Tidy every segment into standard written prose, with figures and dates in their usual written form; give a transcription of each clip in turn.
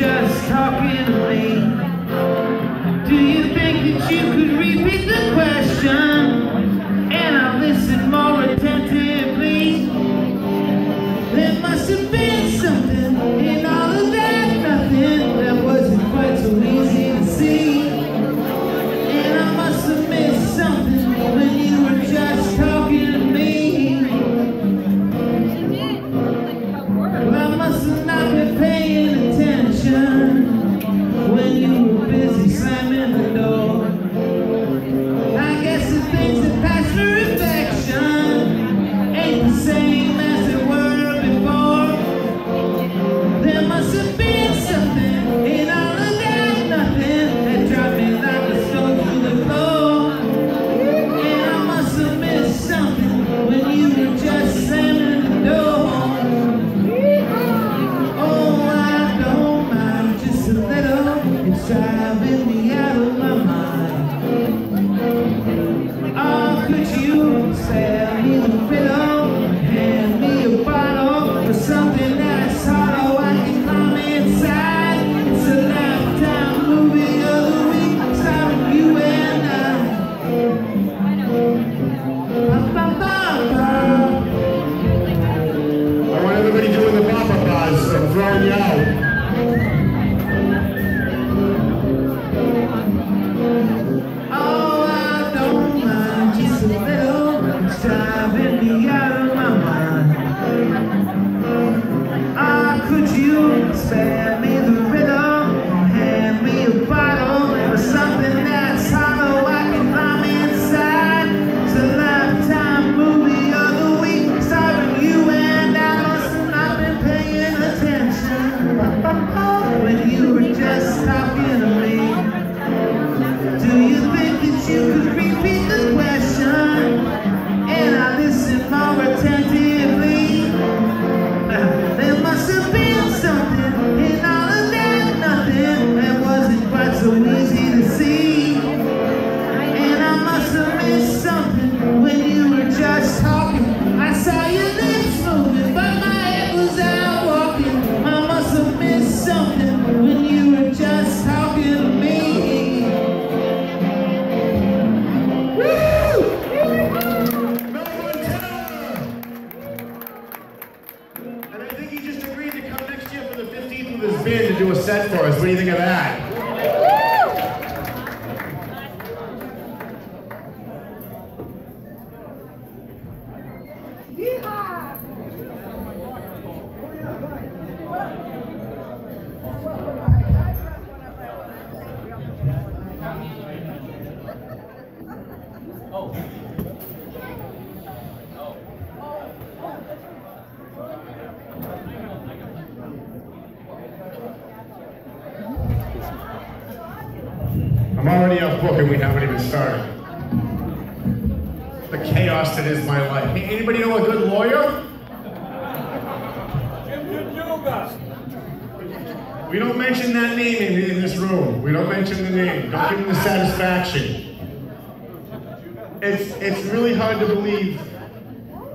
just talking to me, do you think that you could repeat the question? And I'll listen more attentively. There must have been something in all of that nothing that wasn't quite so easy to see. And I must have missed something when you were just talking to me. Well, I must have not been paying attention when you were busy slamming the door. I guess the things that pass for affection ain't the same as they were before. There must have been something in all of that nothing that dropped me like a stone through the floor. And I must have missed something when you were just slamming the door. Oh, I don't mind just a little. It's driving me out of my mind. Oh, could you spare me the fiddle, hand me a bottle or something that's hollow I can climb inside? It's a Lifetime movie of the week, starring you and I. I want everybody doing the Papa Buzz. I'm throwing you out. Oh, I don't mind just a little. It's driving me out of my mind. Ah, could you spare me the riddle, hand me a bottle or something that's hollow I can climb inside? It's a Lifetime movie of the week, starring you and I must have not been paying attention when you were just talking to me. Do you think that you could repeat the question? And I listen more attentively. There must have been something in all of that nothing that wasn't quite so easy to see. And I must have missed something when you were just talking. I saw your lips moving, but my head was out walking. I must have missed something when you were just talking to me. And I think he just agreed to come next year for the 15th with his band to do a set for us. What do you think of that? I'm already off book and we haven't even started. The chaos that is my life. Hey, anybody know a good lawyer? We don't mention that name in this room. We don't mention the name. Don't give him the satisfaction. It's really hard to believe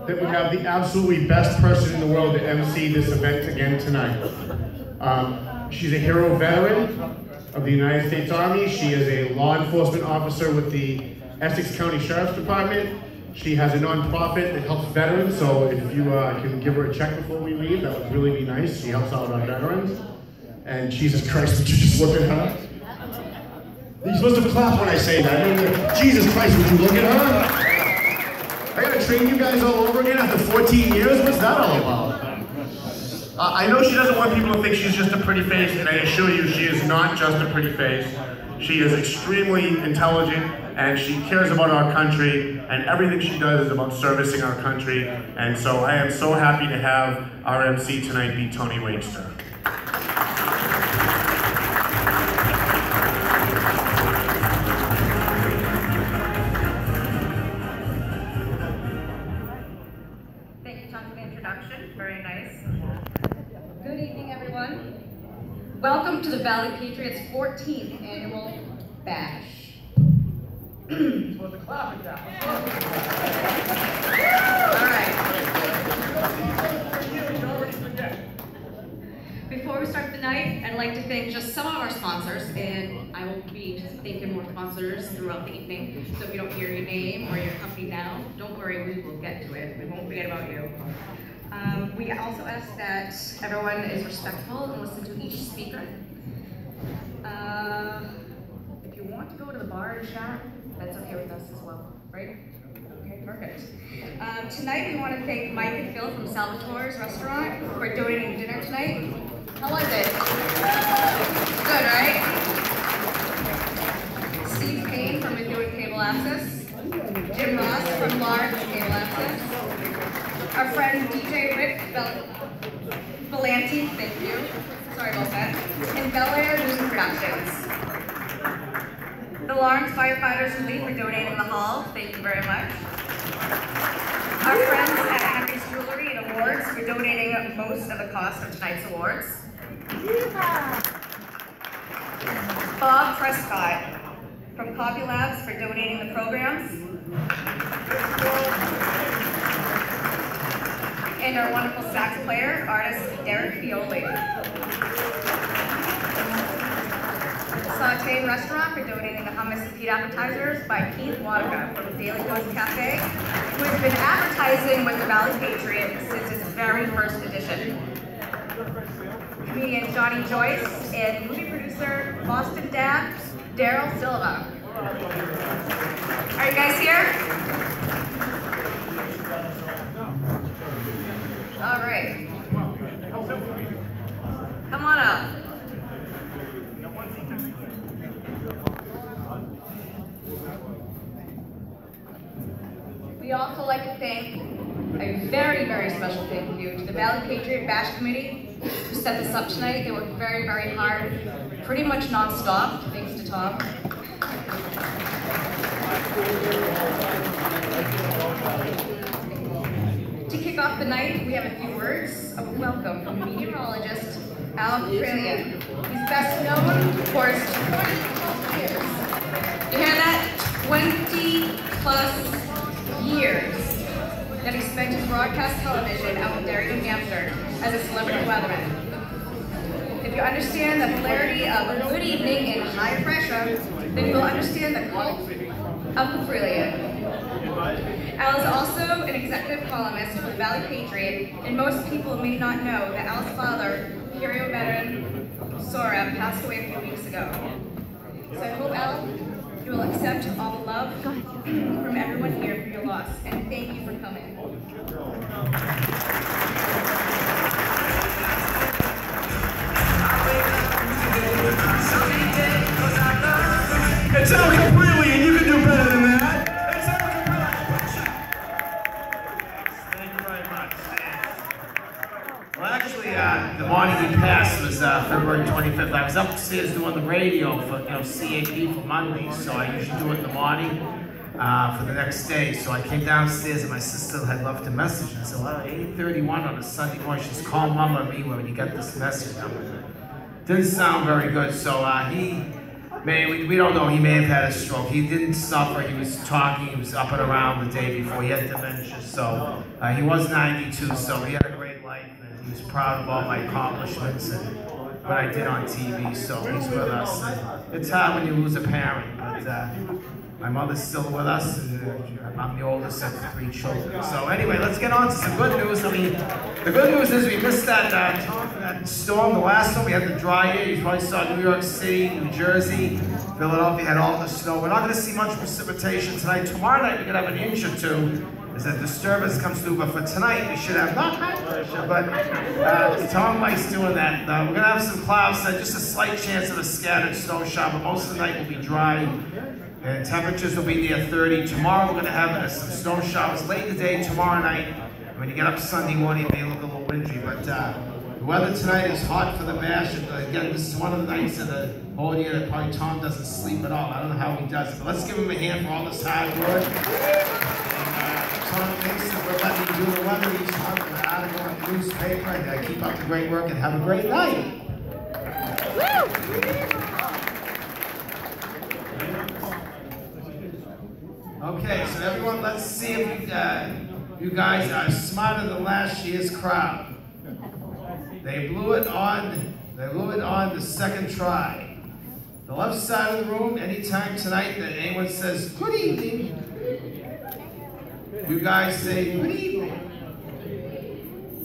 that we have the absolutely best person in the world to MC this event again tonight. She's a hero veteran of the United States Army. She is a law enforcement officer with the Essex County Sheriff's Department. She has a nonprofit that helps veterans, so if you can give her a check before we leave, that would really be nice. She helps out our veterans. And Jesus Christ, would you just look at her? You're supposed to clap when I say that. I mean, Jesus Christ, would you look at her? I gotta train you guys all over again after 14 years? What's that all about? I know she doesn't want people to think she's just a pretty face, and I assure you she is not just a pretty face. She is extremely intelligent, and she cares about our country, and everything she does is about servicing our country. And so I am so happy to have our MC tonight be Toni Waitster. Thank you, Tom, for the introduction. Very nice. Good evening, everyone. Welcome to the Valley Patriots 14th Annual Bash. You're supposed to clap at that. All right. Before we start the night, I'd like to thank just some of our sponsors, and I will be thanking more sponsors throughout the evening. So if you don't hear your name or your company now, don't worry, we will get to it. We won't forget about you. We also ask that everyone is respectful and listen to each speaker. If you want to go to the bar and chat, that's okay with us as well, right? Okay, perfect. Tonight we want to thank Mike and Phil from Salvatore's Restaurant for donating dinner tonight. How was it? Good, right? Steve Payne from Intuitive Cable Access. Jim Ross from Large Cable Access. Our friend DJ Rick Belanti, thank you. Sorry about that. And Bel Air News and Productions. The Lawrence Firefighters Relief for donating the hall, thank you very much. Our friends at Henry's Jewelry and Awards for donating most of the cost of tonight's awards. Bob Prescott from Copy Labs for donating the programs. And our wonderful sax player, artist Derek Fioli. Sauté Restaurant for donating the hummus and pita appetizers by Keith Wadaka from Daily Dose Cafe, who has been advertising with the Valley Patriot since its very first edition. Comedian Johnny Joyce and movie producer Boston Dad Daryl Silva. Are you guys here? All right. Come on up. We also like to thank a very, very special thank you to the Valley Patriot Bash Committee who set this up tonight. They worked very, very hard, pretty much non-stop, thanks to Tom. To kick off the night, we have a few words of welcome from meteorologist Al Trillian. He's best known for his 20+ years. You hear that? 20+ years that he spent in broadcast television out in Derry, New Hampshire as a celebrity weatherman. If you understand the polarity of good evening and high pressure, then you will understand the cult of the Trillian. Al is also an executive columnist for the Valley Patriot, and most people may not know that Al's father, Hero veteran Sora, passed away a few weeks ago. So I hope, Al, you will accept all the love from everyone here for your loss, and thank you for coming. It's Al Caprilli, and you can do better than that. It's Al Caprilli. Thank you very much. Well, actually, the morning he passed was February 25th. I was upstairs doing the radio for CAP for Mondays, so I usually do it in the morning for the next day. So I came downstairs, and my sister had left a message. And I said, well, 8:31 on a Sunday morning. She's call Mama me when you get this message. Didn't sound very good, so we don't know, he may have had a stroke. He didn't suffer, he was talking, he was up and around the day before, he had dementia, so he was 92, so he had a great life, and he was proud of all my accomplishments and what I did on TV, so he's with us. And it's hard when you lose a parent, but my mother's still with us, and I'm the oldest of 3 children. So anyway, let's get on to some good news. I mean, the good news is we missed that storm, the last one. We had the dry air. You probably saw New York City, New Jersey, Philadelphia had all the snow. We're not going to see much precipitation tonight. Tomorrow night, we're going to have an inch or 2 as a disturbance comes through. But for tonight, we should have not high pressure, but Tom Mike's doing that. We're going to have some clouds, just a slight chance of a scattered snow shower, but most of the night will be dry. And temperatures will be near 30. Tomorrow we're going to have some snow showers late in the day, tomorrow night. When you get up Sunday morning, it may look a little wintry, but the weather tonight is hot for the bash. And again, this is one of the nights of the whole year that probably Tom doesn't sleep at all. I don't know how he does it, but let's give him a hand for all this hard work. And Tom Mason for letting me do the weather each month, an article in the newspaper, and keep up the great work and have a great night. Okay, so everyone, let's see if you guys are smarter than last year's crowd. They blew it on They're moving on the second try. The left side of the room, anytime tonight that anyone says, good evening, you guys say, good evening.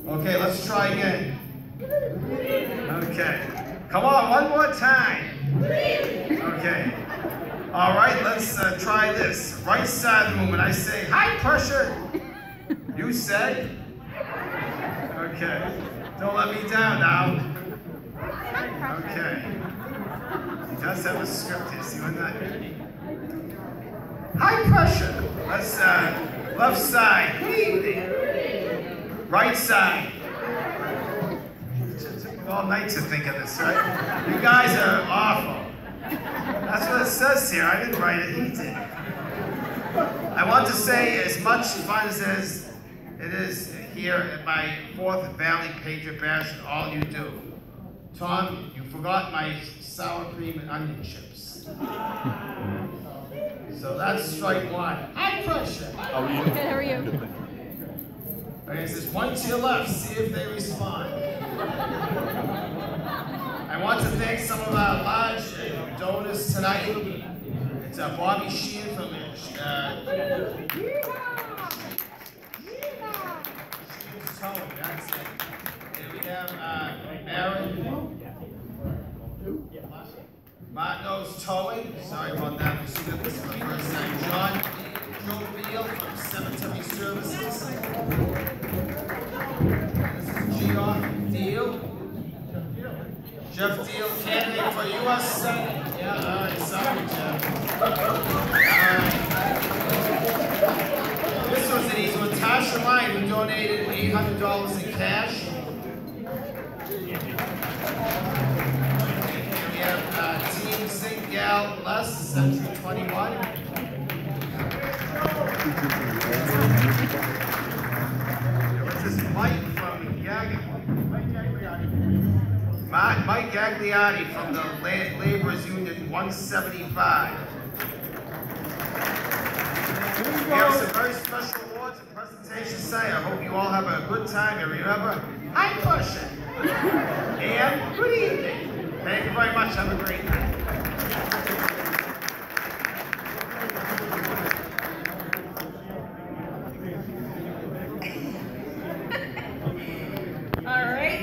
Okay, let's try again. Okay. Come on, one more time. Okay. All right, let's try this. Right side of the room, when I say, high pressure, you say, okay. Don't let me down now. Okay. He does have a script here, see what that? High pressure. Let's, left side, good evening. Right side. It took me all night to think of this, right? You guys are awful. That's what it says here. I didn't write it, he did. I want to say as much fun as it is here at my 4th Valley Patriot Bash, all you do. Tom, you forgot my sour cream and onion chips. So that's strike one. High pressure. Good, how are you? Okay, it says one to your left, see if they respond. I want to thank some of our large donors tonight. It's Bobby Sheehan from Towing, that's it. And we have Aaron Martin's Towing. Sorry about that, we see that this is the first time. Joe Beal from Cemetery Services. This is Geoff Deal. Jeff Deal, candidate for U.S. Senate. Yeah, all right, sorry, Jeff. This was an easy one. Tasha Ryan, who donated $800 in cash. We have Team St. Gal Les, Century 21. What's this? Mike from Mike Gagliardi from the Laborers Union 175. We have some very special awards and presentations today. I hope you all have a good time and remember, high pressure and good evening. Thank you very much. Have a great night.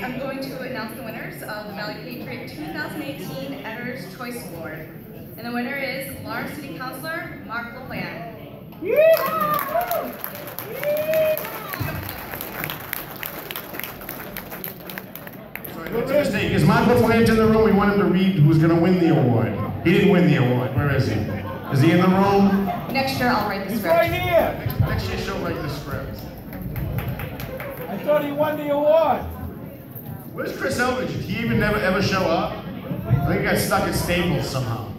I'm going to announce the winners of the Valley Patriot 2018 Editor's Choice Award. And the winner is Lawrence City Councilor Mark LaPlante. What's a mistake? Is Mark LaPlante in the room? We want him to read who's going to win the award. He didn't win the award. Where is he? Is he in the room? Next year I'll write the script. He's right here. Next year she'll write the script. I thought he won the award. Where's Chris Elbridge? Did he even never ever show up? I think he got stuck at Staples somehow.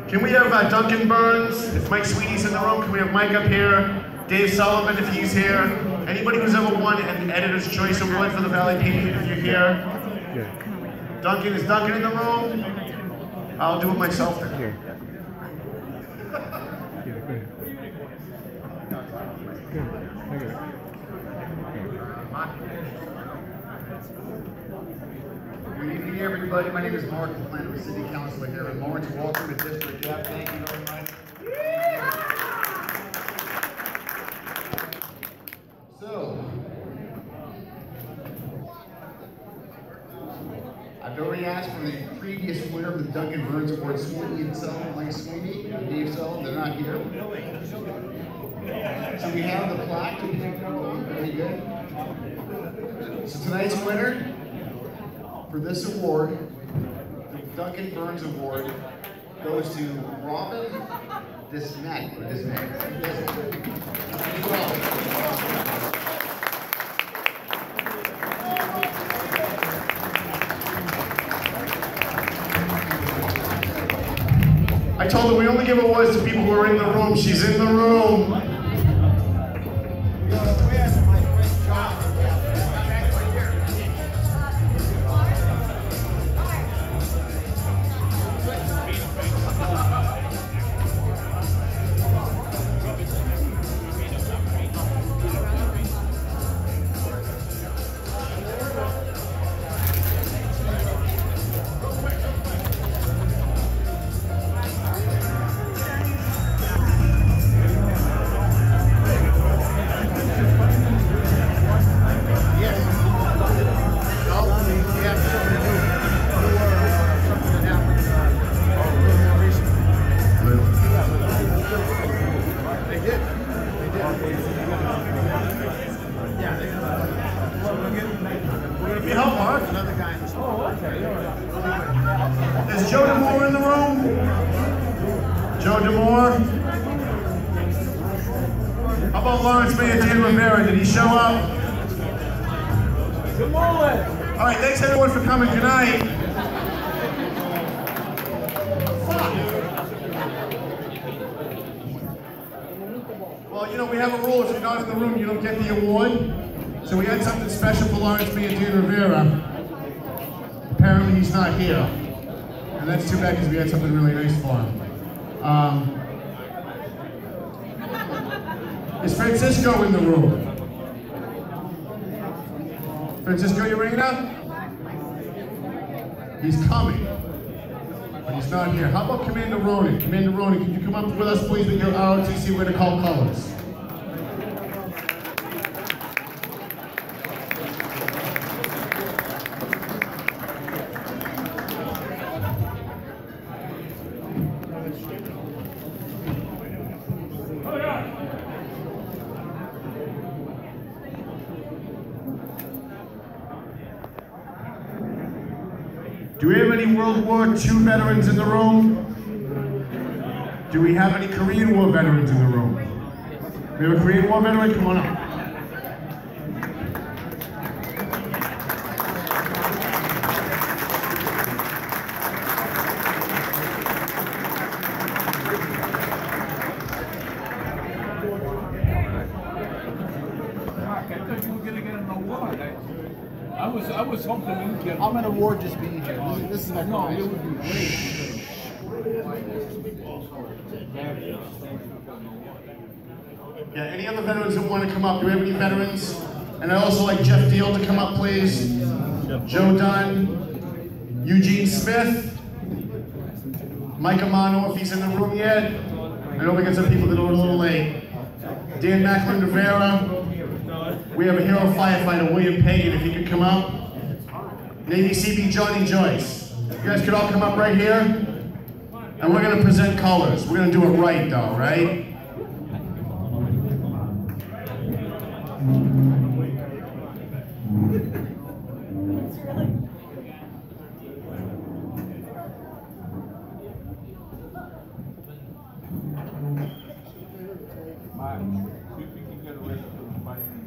Can we have Duncan Burns, if Mike Sweeney's in the room? Can we have Mike up here? Dave Sullivan, if he's here. Anybody who's ever won an Editor's Choice Award for the Valley Patriot, if you're here. Duncan, is Duncan in the room? I'll do it myself then. Good evening, everybody. My name is Mark LaPlante. I'm a city councilor here in Lawrence. Welcome to District F. Thank you very much. So, I've already asked for the previous winner of the Duncan Burns Award, Sweeney and Sullivan, Mike Sweeney and Dave Sullivan. They're not here. So we have the plaque. Very good. So tonight's winner for this award, the Duncan Burns Award, goes to Robin Dismet. I told her we only give awards to people who are in the room. She's in the room. How about Lawrence Mayor Dan Rivera? Did he show up? Come on. All right, thanks everyone for coming. Good night. Well, you know, we have a rule. If you're not in the room, you don't get the award. So we had something special for Lawrence Mayor Dan Rivera. Apparently he's not here. And that's too bad because we had something really nice for him. Is Francisco in the room? Francisco Urena? He's coming, but he's not here. How about Commander Ronan? Commander Ronan, can you come up with us, please, with your ROTC way to call colors? Do we have any World War II veterans in the room? Do we have any Korean War veterans in the room? We have a Korean War veteran? Come on up. I thought you were going to get an award. I was hoping you'd get. I'm an award just being here. This is my No, prize. it would be great. Yeah, any other veterans that want to come up? Do we have any veterans? And I'd also like Jeff Deal to come up, please. Joe Dunn, Eugene Smith, Mike Amano, if he's in the room yet. I know we got some people that are a little late. Dan Macklin Rivera. We have a hero firefighter, William Pagan, if he could come up. Navy CB Johnny Joyce. You guys could all come up right here. And we're gonna present colors. We're gonna do it right though, right? See if we can get away from the fighting.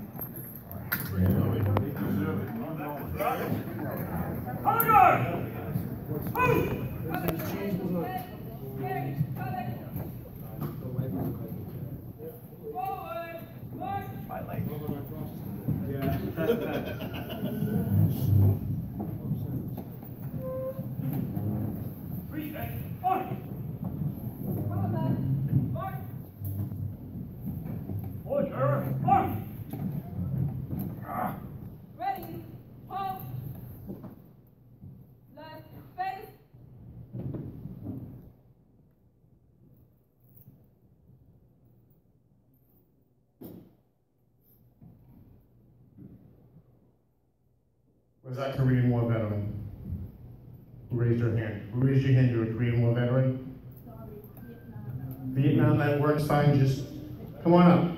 Ready, hold, left, face. Where's that Korean War veteran? Who raised your hand? Who raised your hand? You're a Korean War veteran? Vietnam, that works fine. Just come on up.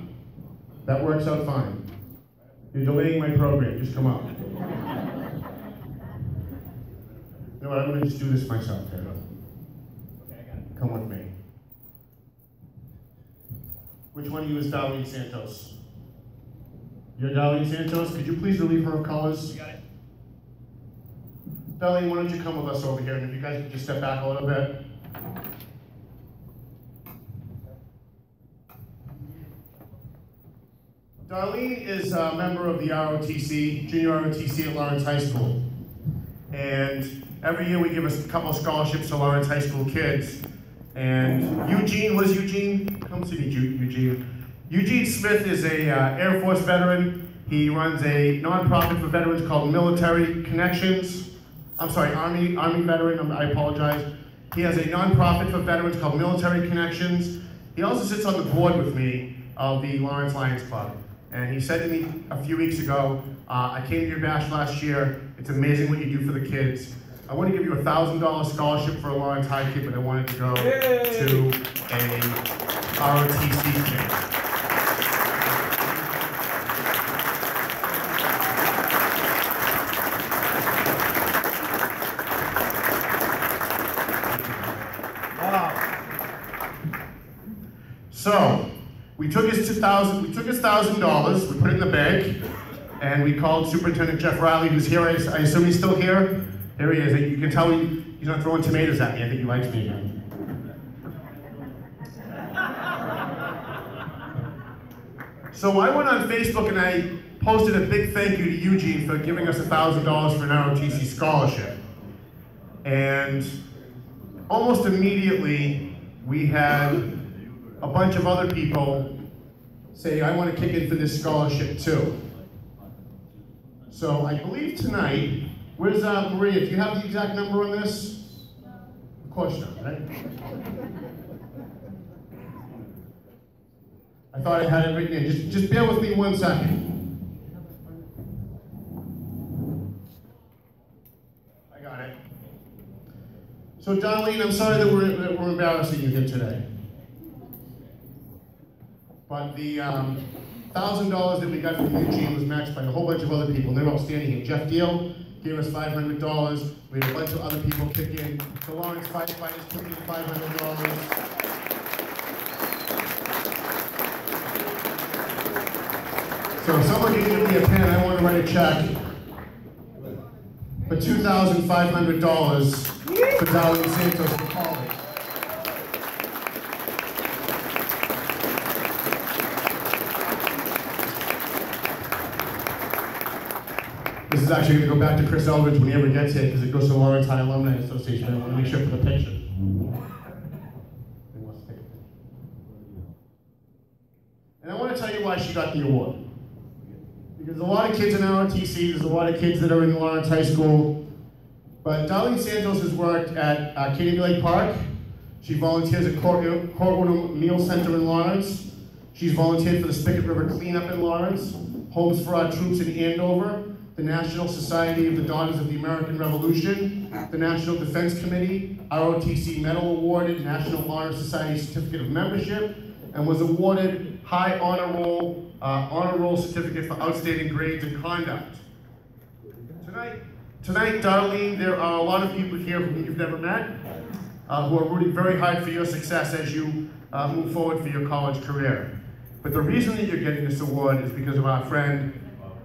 That works out fine. You're delaying my program. Just come up. You know what? I'm going to just do this myself. Here. Come with me. Which one of you is Darlene Santos? You're Darlene Santos? Could you please relieve her of colors? You got it. Darlene, why don't you come with us over here, and if you guys could just step back a little bit. Darlene is a member of the ROTC, junior ROTC at Lawrence High School. And every year we give us a couple of scholarships to Lawrence High School kids. And Eugene, where's Eugene? Come see me, Eugene. Eugene Smith is a Air Force veteran. He runs a nonprofit for veterans called Military Connections. I'm sorry, Army veteran, I apologize. He has a nonprofit for veterans called Military Connections. He also sits on the board with me of the Lawrence Lions Club. And he said to me a few weeks ago, I came to your bash last year. It's amazing what you do for the kids. I want to give you a $1,000 scholarship for a Lawrence High kid, but I wanted to go to a ROTC kid. So, We took his $1,000, we put it in the bank, and we called Superintendent Jeff Riley, who's here. I assume he's still here? Here he is. You can tell he's not throwing tomatoes at me. I think he likes me again. So I went on Facebook and I posted a big thank you to Eugene for giving us $1,000 for an ROTC scholarship. And almost immediately, we had a bunch of other people say, I want to kick in for this scholarship too. So I believe tonight, where's Maria? Do you have the exact number on this? Of course not, right? I thought I had it written in. Just bear with me 1 second. I got it. So Darlene, I'm sorry that we're embarrassing you here today. But the $1,000 that we got from Eugene was matched by a whole bunch of other people. They're all standing here. Jeff Deal gave us $500. We had a bunch of other people kick in. The Lawrence firefighters took in $500. So if someone can give me a pen, I want to write a check for $2,500 for Darlene Santos for college. This is actually going to go back to Chris Eldridge when he ever gets here, because it goes to the Lawrence High Alumni Association. I want to make sure for the picture. And I want to tell you why she got the award. Because a lot of kids in ROTC, there's a lot of kids that are in Lawrence High School, but Darlene Santos has worked at Caney Lake Park. She volunteers at Courtwood Meal Center in Lawrence. She's volunteered for the Spigot River Cleanup in Lawrence, Homes for Our Troops in Andover, the National Society of the Daughters of the American Revolution, the National Defense Committee, ROTC Medal awarded, National Honor Society Certificate of Membership, and was awarded High Honor Roll Certificate for Outstanding Grades and Conduct. Tonight, Darlene, there are a lot of people here who you've never met, who are rooting very hard for your success as you move forward for your college career. But the reason that you're getting this award is because of our friend,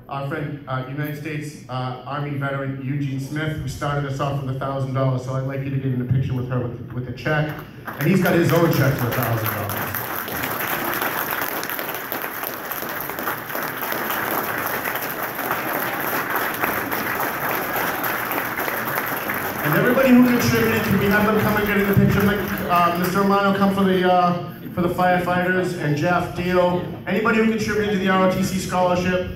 United States Army veteran Eugene Smith, who started us off with $1,000. So I'd like you to get in a picture with her with a check, and he's got his own check for $1,000. And everybody who contributed, can we have them come and get in the picture? Like Mr. Romano, come for the firefighters, and Jeff Deal. Anybody who contributed to the ROTC scholarship.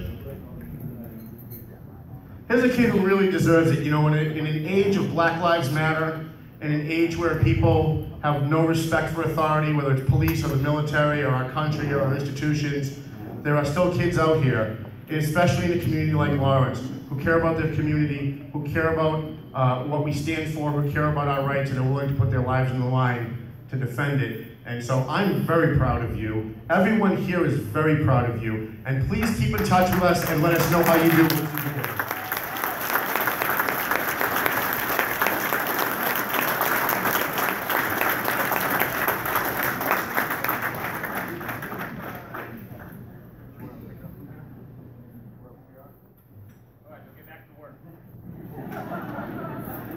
Here's a kid who really deserves it. You know, in an age of Black Lives Matter, in an age where people have no respect for authority, whether it's police or the military or our country or our institutions, there are still kids out here, especially in a community like Lawrence, who care about their community, who care about what we stand for, who care about our rights, and are willing to put their lives on the line to defend it. And so I'm very proud of you. Everyone here is very proud of you. And please keep in touch with us and let us know how you do.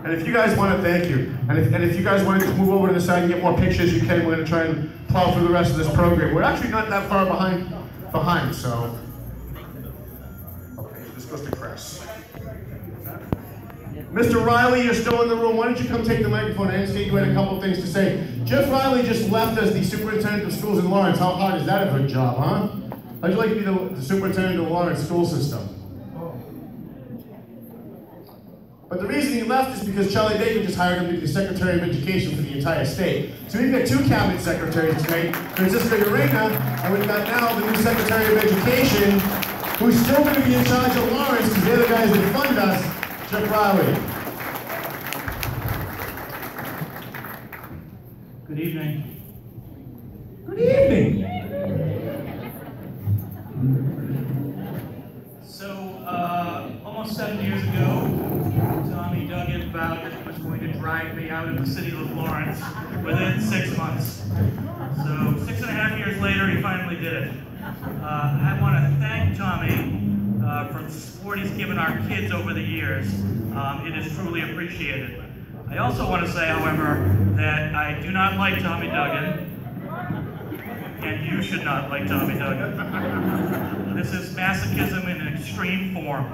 And if you guys want to, thank you. And if you guys want to move over to the side and get more pictures, you can. We're going to try and plow through the rest of this program. We're actually not that far behind, so. Okay, this goes to Chris. Mr. Riley, you're still in the room. Why don't you come take the microphone? I understand you had a couple of things to say. Jeff Riley just left as the superintendent of schools in Lawrence. How hard is that of a job, huh? How'd you like to be the superintendent of the Lawrence school system? But the reason he left is because Charlie Baker just hired him to be the Secretary of Education for the entire state. So we've got two cabinet secretaries tonight, Francisco Urena, and we've got now the new Secretary of Education, who's still going to be in charge of Lawrence, because they're the guys that fund us, Jeff Riley. Good evening. Good evening. So, almost 7 years ago, Tommy Duggan vowed that he was going to drive me out of the city of Lawrence within 6 months. So 6.5 years years later, he finally did it. I want to thank Tommy for the support he's given our kids over the years. It is truly appreciated. I also want to say, however, that I do not like Tommy Duggan, and you should not like Tommy Duggan. This is masochism in an extreme form.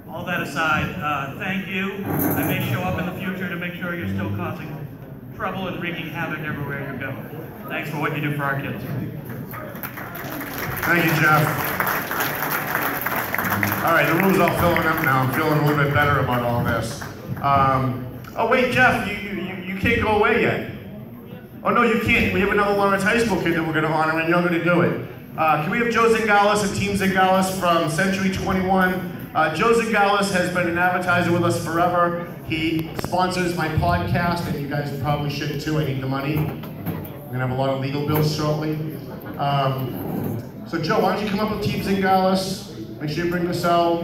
All that aside, thank you. I may show up in the future to make sure you're still causing trouble and wreaking havoc everywhere you go. Thanks for what you do for our kids. Thank you, Jeff. All right, the room's all filling up now. I'm feeling a little bit better about all this. Oh wait, Jeff, you can't go away yet. Oh no, you can't. We have another Lawrence High School kid that we're going to honor, and you're going to do it. Can we have Joe Zingales and Team Zingales from Century 21? Joe Zingales has been an advertiser with us forever. He sponsors my podcast, and you guys probably should too. I need the money. We're gonna have a lot of legal bills shortly. So Joe, why don't you come up with Team Zingales? Make sure you bring this out.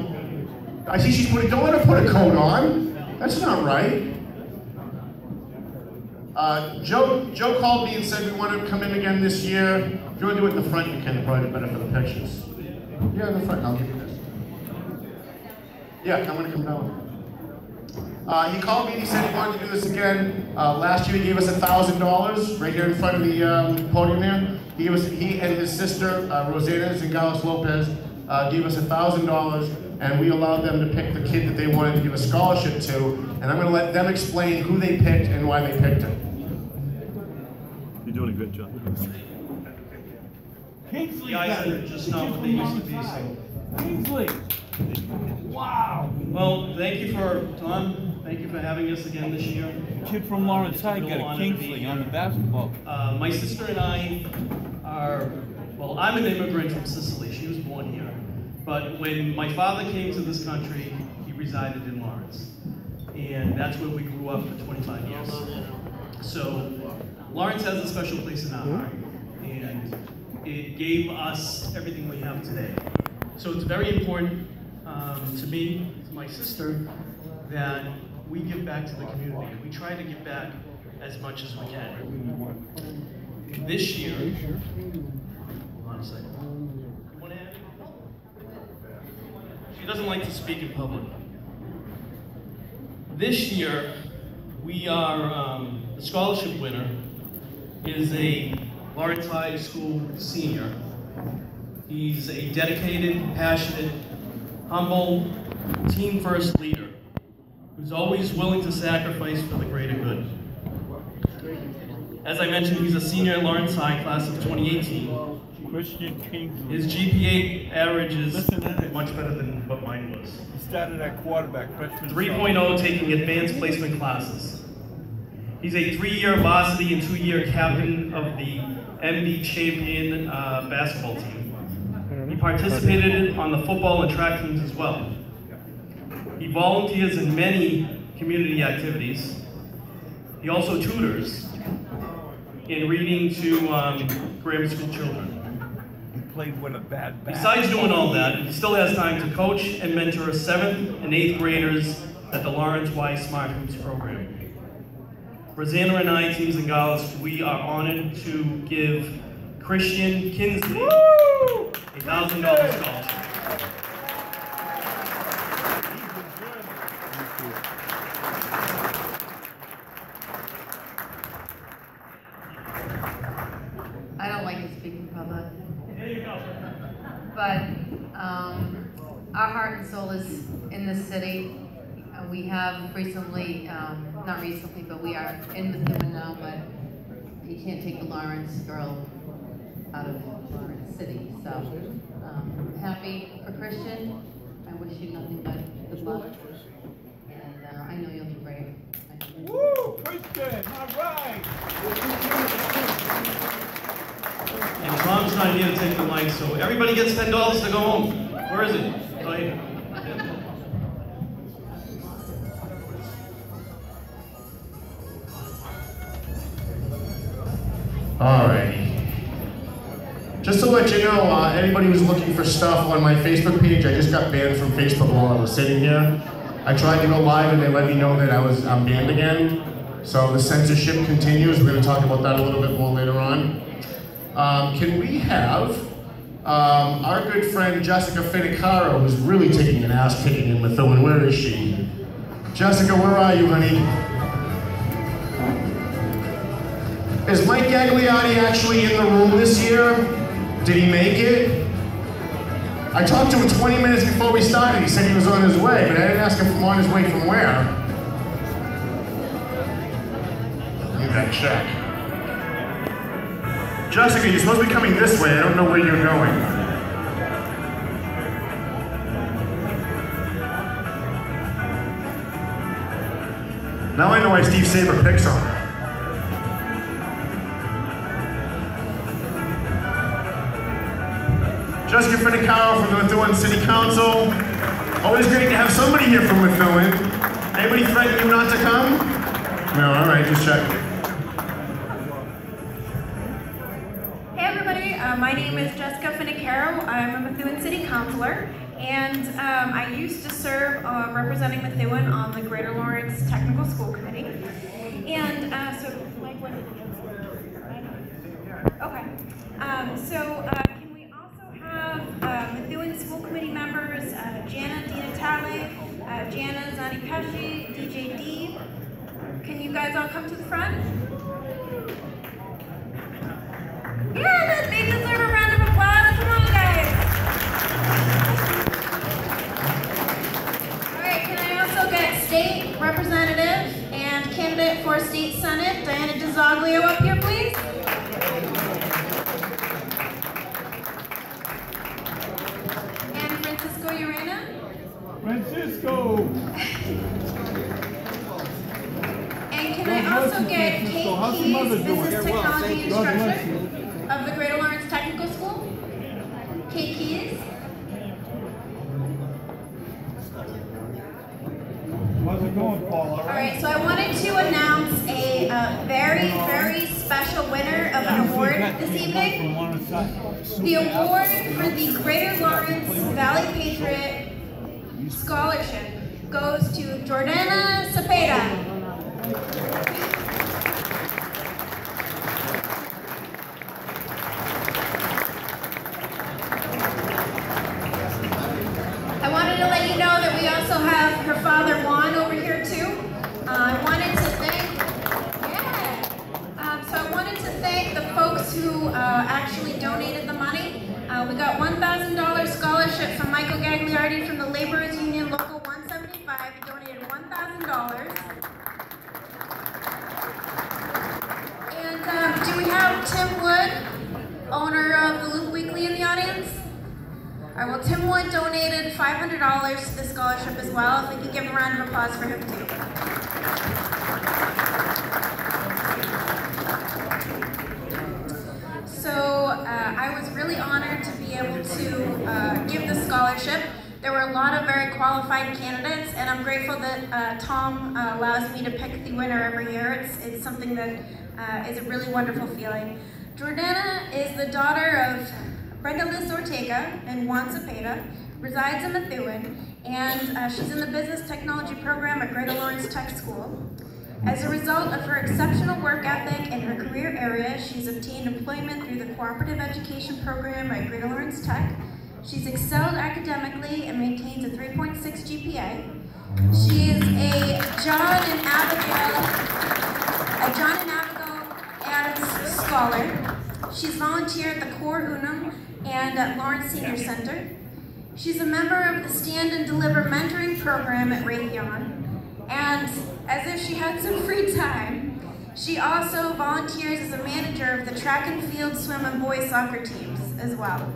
I see she's putting, don't let her put a coat on. That's not right. Joe called me and said we want to come in again this year. If you want to do it in the front, you can. Probably better for the pictures. Yeah, in the front. I'll give you this. Yeah, I'm going to come down. He called me and he said he wanted to do this again. Last year he gave us $1,000 right here in front of the podium there. He and his sister, Rosanna Zingales Lopez, gave us $1,000, and we allowed them to pick the kid that they wanted to give a scholarship to. And I'm going to let them explain who they picked and why they picked him. You're doing a good job. Kingsley guys are just not what they used to be. So. Kingsley! Wow! Well, thank you for, Tom, thank you for having us again this year. Kid from Lawrence High got a Kingsley on the basketball. My sister and I are, well, I'm an immigrant from Sicily. She was born here. But when my father came to this country, he resided in Lawrence. And that's where we grew up for 25 years. So Lawrence has a special place in our heart. And it gave us everything we have today. So it's very important to me, to my sister, that we give back to the community. We try to give back as much as we can. This year, hold on a second. You want to add? She doesn't like to speak in public. This year, we are, the scholarship winner is a Lawrence High School senior. He's a dedicated, passionate, humble, team-first leader who's always willing to sacrifice for the greater good. As I mentioned, he's a senior at Lawrence High, class of 2018. Christian Kingsley. His GPA average is much better than what mine was. He started at quarterback, freshman. 3.0, taking advanced placement classes. He's a 3-year varsity and 2-year captain of the MD champion basketball team. He participated on the football and track teams as well. He volunteers in many community activities. He also tutors in reading to grammar school children. He played with a bad bat. Besides doing all that, he still has time to coach and mentor 7th and 8th graders at the Lawrence Y Smart Hoops program. Rosanna and I, Team Zingales, we are honored to give Christian Kingsley a $1,000 scholarship. I don't like to speak in public. There you go. But our heart and soul is in this city. We have recently, not recently, but we are in the women now, but you can't take the Lawrence girl out of Lawrence City. So happy for Christian. I wish you nothing but good luck. And I know you'll do great. Woo! Christian! All right! And Tom's not here to take the mic, so everybody gets $10 to go home. Where is it? Right here. Alrighty. Just to let you know, anybody who's looking for stuff on my Facebook page, I just got banned from Facebook while I was sitting here. I tried to go live and they let me know that I'm banned again. So the censorship continues. We're going to talk about that a little bit more later on. Can we have our good friend Jessica Finicaro, who's really taking an ass kicking in Methuen? Where is she? Jessica, where are you, honey? Is Mike Gagliardi actually in the room this year? Did he make it? I talked to him 20 minutes before we started. He said he was on his way, but I didn't ask him on his way from where. Need that check. Jessica, you're supposed to be coming this way. I don't know where you're going. Now I know why Steve Saber picks on her. Jessica Finicaro from the Methuen City Council. Always great to have somebody here from Methuen. Anybody threaten you not to come? No, all right, just check. Hey everybody, my name is Jessica Finicaro. I'm a Methuen City Councilor, and I used to serve representing Methuen on the Greater Lawrence Technical School Committee. And so, Mike, what did you Okay. Can we also have Methuen School Committee members, Jana Di Natale, Jana Zani Pesci, DJ D. Can you guys all come to the front? Yeah, they deserve a round of applause. Come on, guys. All right, can I also get State Representative and candidate for State Senate, Diana DiZoglio, up here, please? And Francisco Urena? Francisco! And can I also get Kate Keys, Business Technology Instructor of the Greater Lawrence Technical School? Kate Keys? How's it going, Paul? All right, so I wanted to announce a very, very special winner of an award this evening. The award for the Greater Lawrence Valley Patriot Scholarship goes to Jordana Cepeda. I wanted to let you know that we also have her father Juan over here too. I wanted to thank the folks who actually donated the money. We got $1,000 scholarship from Michael Gagliardi from the Laborers Union Local 175. He donated $1,000. And do we have Tim Wood, owner of the Loop Weekly, in the audience? All right, well, Tim Wood donated $500 to the scholarship as well. If we could give a round of applause for him too. So I was really honored to be able to give the scholarship. There were a lot of very qualified candidates, and I'm grateful that Tom allows me to pick the winner every year. It's something that is a really wonderful feeling. Jordana is the daughter of Brenda Liz Ortega and Juan Cepeda, resides in Methuen, and she's in the Business Technology program at Greater Lawrence Tech School. As a result of her exceptional work ethic and her career area, she's obtained employment through the Cooperative Education Program at Greater Lawrence Tech. She's excelled academically and maintains a 3.6 GPA. She is a John and Abigail Adams Scholar. She's volunteered at the Cor Unum and at Lawrence Senior Center. She's a member of the Stand and Deliver mentoring program at Raytheon. And as if she had some free time, she also volunteers as a manager of the track and field, swim, and boys soccer teams as well.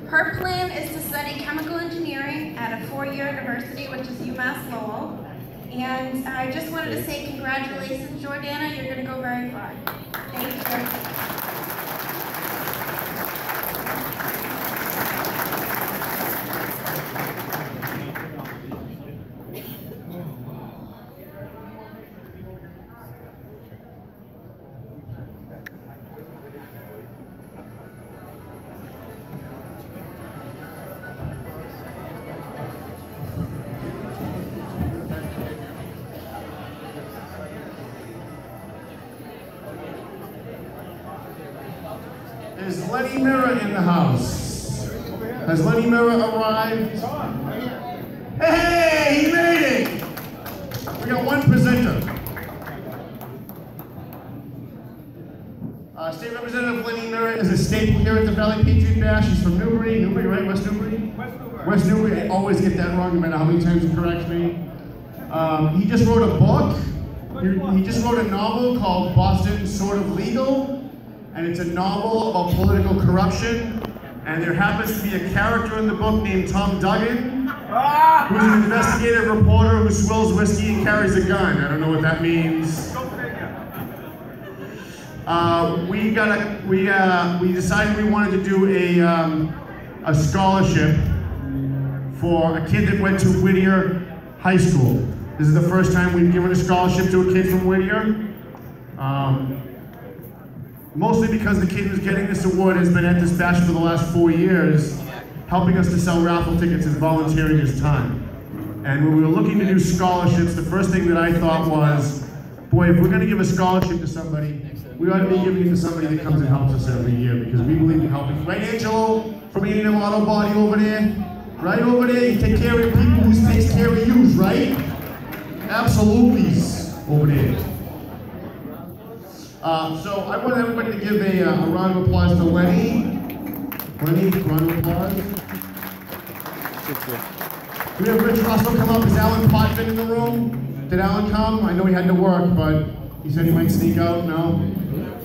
Her plan is to study chemical engineering at a 4-year university, which is UMass Lowell. And I just wanted to say congratulations, Jordana. You're going to go very far. Thank you. Is Lenny Mirror in the house? Has Lenny Mirror arrived? Hey, he made it! We got one presenter. State Representative Lenny Mirror is a staple here at the Valley Patriot Bash. He's from Newbury, right? West Newbury? West Newbury. I always get that wrong no matter how many times he corrects me. He just wrote a book. He just wrote a novel called Boston Sort of Legal, and it's a novel about political corruption. And there happens to be a character in the book named Tom Duggan, who's an investigative reporter who swills whiskey and carries a gun. I don't know what that means. We decided we wanted to do a scholarship for a kid that went to Whittier High School. This is the first time we've given a scholarship to a kid from Whittier. Mostly because the kid who's getting this award has been at this bash for the last 4 years, helping us to sell raffle tickets and volunteering his time. And when we were looking to do scholarships, the first thing that I thought was, boy, if we're gonna give a scholarship to somebody, we ought to be giving it to somebody that comes and helps us every year, because we believe in helping. Right, Angelo, from A&M Auto Body over there? Right over there, you take care of people who takes care of you, right? Absolutely, over there. So I want everybody to give a round of applause to Lenny. Lenny, round of applause. We have Rich Russell come up. Is Alan Potvin in the room? Did Alan come? I know he had to work, but he said he might sneak out, no?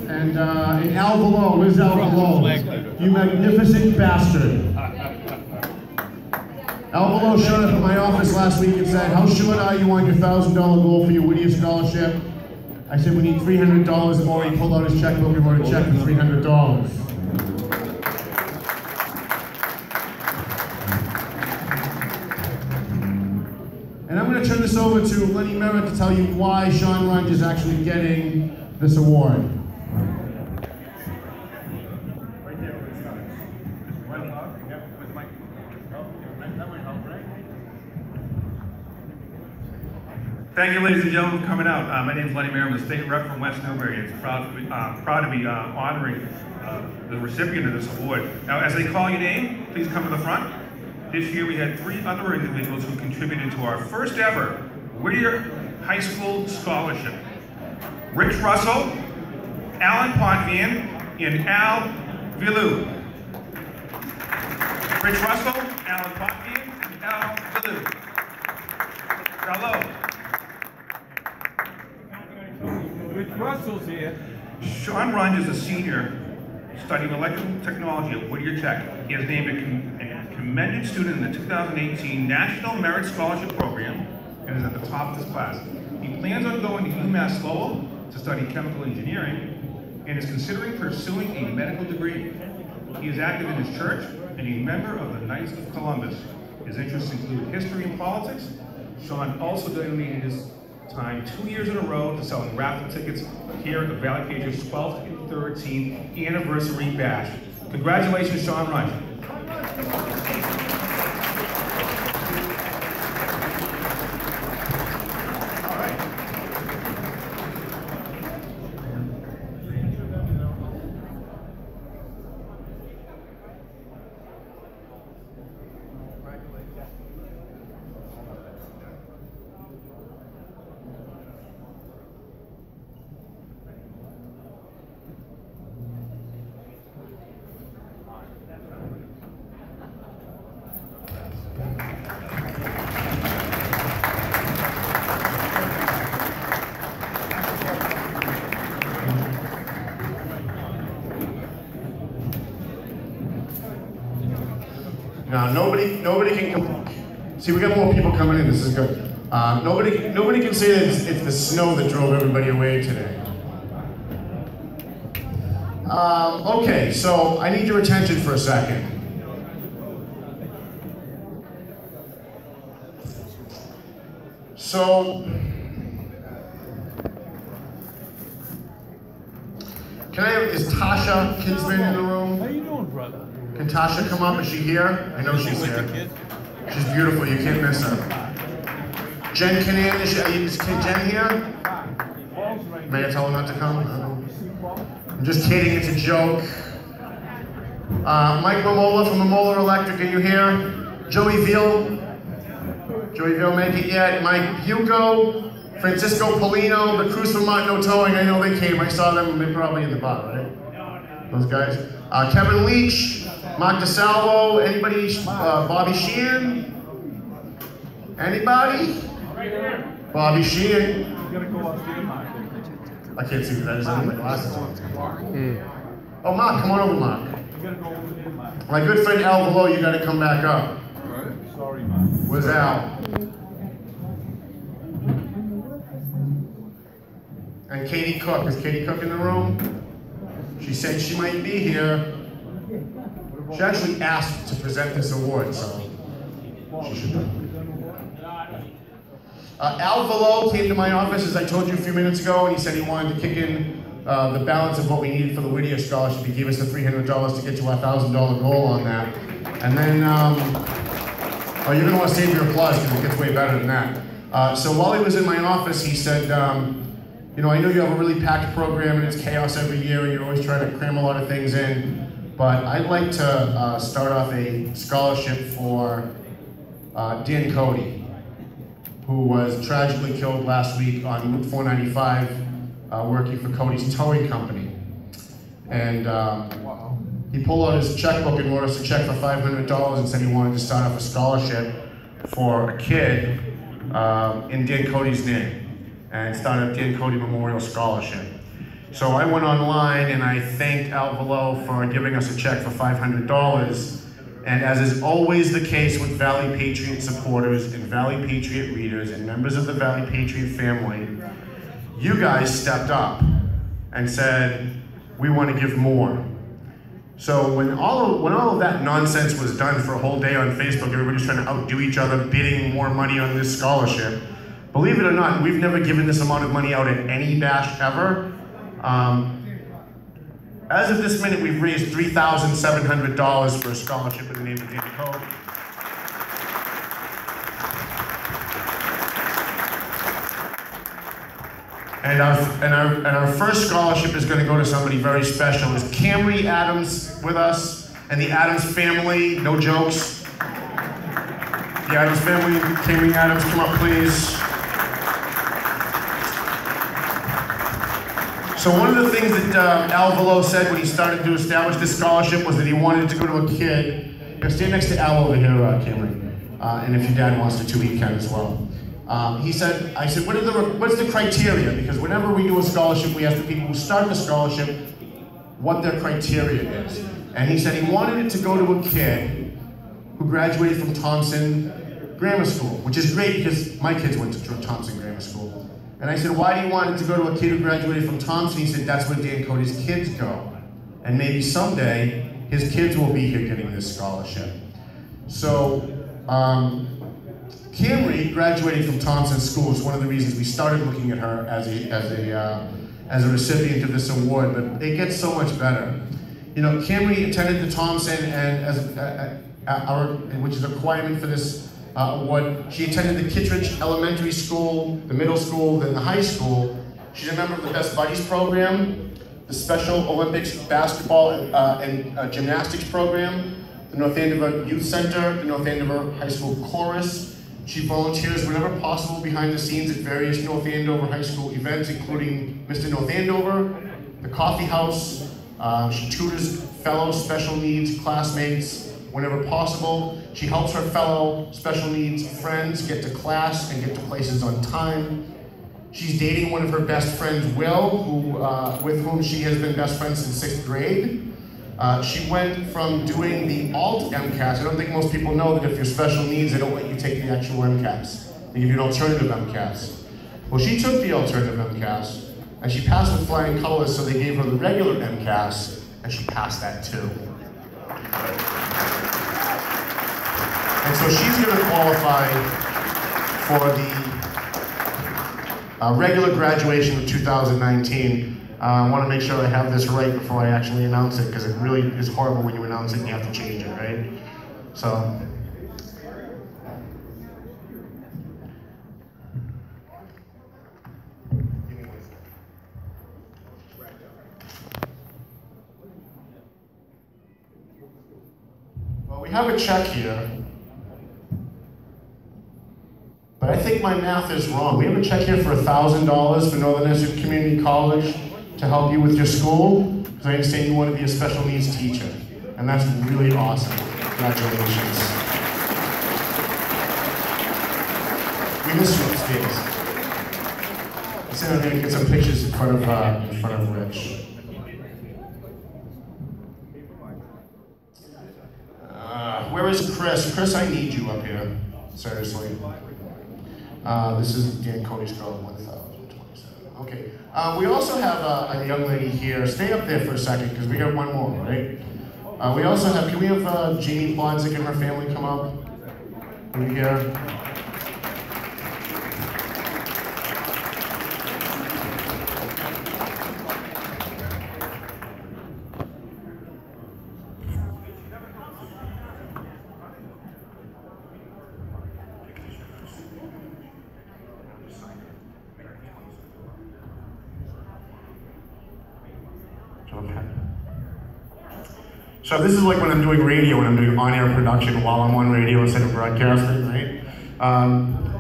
And Al Below, where's Al Below? You magnificent bastard. Al Below showed up at my office last week and said, how short are you on your $1,000 goal for your Whittier scholarship? I said, we need $300 more. He pulled out his checkbook and wrote a check for $300. And I'm going to turn this over to Lenny Merritt to tell you why Sean Runge is actually getting this award. Thank you, ladies and gentlemen, for coming out. My name is Lenny Merritt. I'm the state rep from West Newbury. It's proud to be honoring the recipient of this award. Now, as they call your name, please come to the front. This year, we had 3 other individuals who contributed to our first ever Whittier High School Scholarship. Rich Russell, Alan Potvin, and Al Villu. Rich Russell, Alan Potvin, and Al Villu. Hello. Rich Russell's here. Sean Runge is a senior studying electrical technology at Whittier Tech. He is named a commended student in the 2018 National Merit Scholarship Program and is at the top of his class. He plans on going to UMass Lowell to study chemical engineering and is considering pursuing a medical degree. He is active in his church and a member of the Knights of Columbus. His interests include history and politics. Sean also donated his time 2 years in a row to selling raffle tickets here at the Valley Patriots 12th and 13th Anniversary Bash. Congratulations, Sean Runge. Now, nobody can, see, we got more people coming in, this is good. Nobody can say that it's the snow that drove everybody away today. Okay, so I need your attention for a second. So, can I have, is Tasha Kidsman in the room? How you doing, brother? Can Tasha come up? Is she here? I know she's here. She's beautiful. You can't miss her. Jen Canan, is Jen here? May I tell her not to come? I'm just kidding. It's a joke. Mike Momola from Momola Electric, are you here? Joey Veal. Joey Veal make it yet? Mike Hugo, Francisco Polino, the Cruz Vermont No Towing, I know they came. I saw them, they're probably in the bar, right? Those guys. Kevin Leach, Mark DeSalvo, anybody? Bobby Sheehan? Anybody? Bobby Sheehan. I can't see who that is. I have my glasses on. Oh, Mark, come on over, Mark. My good friend Al Below, you gotta come back up. Sorry, Mark. Where's Al? And Katie Cook. Is Katie Cook in the room? She said she might be here. She actually asked to present this award, so she should be. Al Velo came to my office, as I told you a few minutes ago, and he said he wanted to kick in the balance of what we needed for the Whittier Scholarship. He gave us the $300 to get to our $1,000 goal on that. And then, oh, you're going to want to save your applause because it gets way better than that. So while he was in my office, he said, you know, I know you have a really packed program and it's chaos every year and you're always trying to cram a lot of things in, but I'd like to start off a scholarship for Dan Cody, who was tragically killed last week on Route 495 working for Cody's Towing Company. And he pulled out his checkbook and wrote us a check for $500 and said he wanted to start off a scholarship for a kid in Dan Cody's name, and started a Dan Cody Memorial Scholarship. So I went online and I thanked Al Velo for giving us a check for $500. And as is always the case with Valley Patriot supporters and Valley Patriot readers and members of the Valley Patriot family, you guys stepped up and said, we want to give more. So when all of that nonsense was done for a whole day on Facebook, everybody's trying to outdo each other, bidding more money on this scholarship. Believe it or not, we've never given this amount of money out at any bash ever. As of this minute, we've raised $3,700 for a scholarship in the name of Dan Cody. And our first scholarship is going to go to somebody very special. Is Camry Adams with us? And the Adams family, no jokes. The Adams family, Camry Adams, come up please. So one of the things that Al Velo said when he started to establish this scholarship was that he wanted to go to a kid. Stand next to Al over here, Camry. And if your dad wants to too, he can as well. I said, what's the criteria? Because whenever we do a scholarship, we ask the people who start the scholarship what their criteria is. And he said he wanted it to go to a kid who graduated from Thompson Grammar School, which is great because my kids went to Thompson Grammar School. And I said, why do you want it to go to a kid who graduated from Thompson? He said, that's where Dan Cody's kids go. And maybe someday, his kids will be here getting this scholarship. So, Camry graduated from Thompson School. It's one of the reasons we started looking at her as a recipient of this award, but it gets so much better. You know, Camry attended the Thompson, and which is a requirement for this award. She attended the Kittredge Elementary School, the middle school, then the high school. She's a member of the Best Buddies program, the Special Olympics basketball and gymnastics program, the North Andover Youth Center, the North Andover High School Chorus. She volunteers whenever possible behind the scenes at various North Andover High School events, including Mr. North Andover, the Coffee House. She tutors fellow special needs classmates whenever possible. She helps her fellow special needs friends get to class and get to places on time. She's dating one of her best friends, Will, with whom she has been best friends since 6th grade. She went from doing the alt MCAS. I don't think most people know that if you're special needs, they don't let you take the actual MCAS. They give you an alternative MCAS. Well, she took the alternative MCAS, and she passed with flying colors, so they gave her the regular MCAS, and she passed that too. And so she's going to qualify for the regular graduation of 2019. I want to make sure I have this right before I actually announce it, because it really is horrible when you announce it and you have to change it, right? So. We have a check here, but I think my math is wrong. We have a check here for $1,000 for Northern Essex Community College to help you with your school, because I understand you want to be a special needs teacher, and that's really awesome. Congratulations. We miss you upstairs. Let's see if I'm going to get some pictures in front of Rich. Where is Chris? Chris, I need you up here. Seriously. This is Dan Cody's girl, 1027. Okay. We also have a young lady here. Stay up there for a second, because we got one more, right? We also have, can we have Jamie Plodzik and her family come up? Over here. So this is like when I'm doing radio, when I'm doing on-air production while I'm on radio instead of broadcasting, right?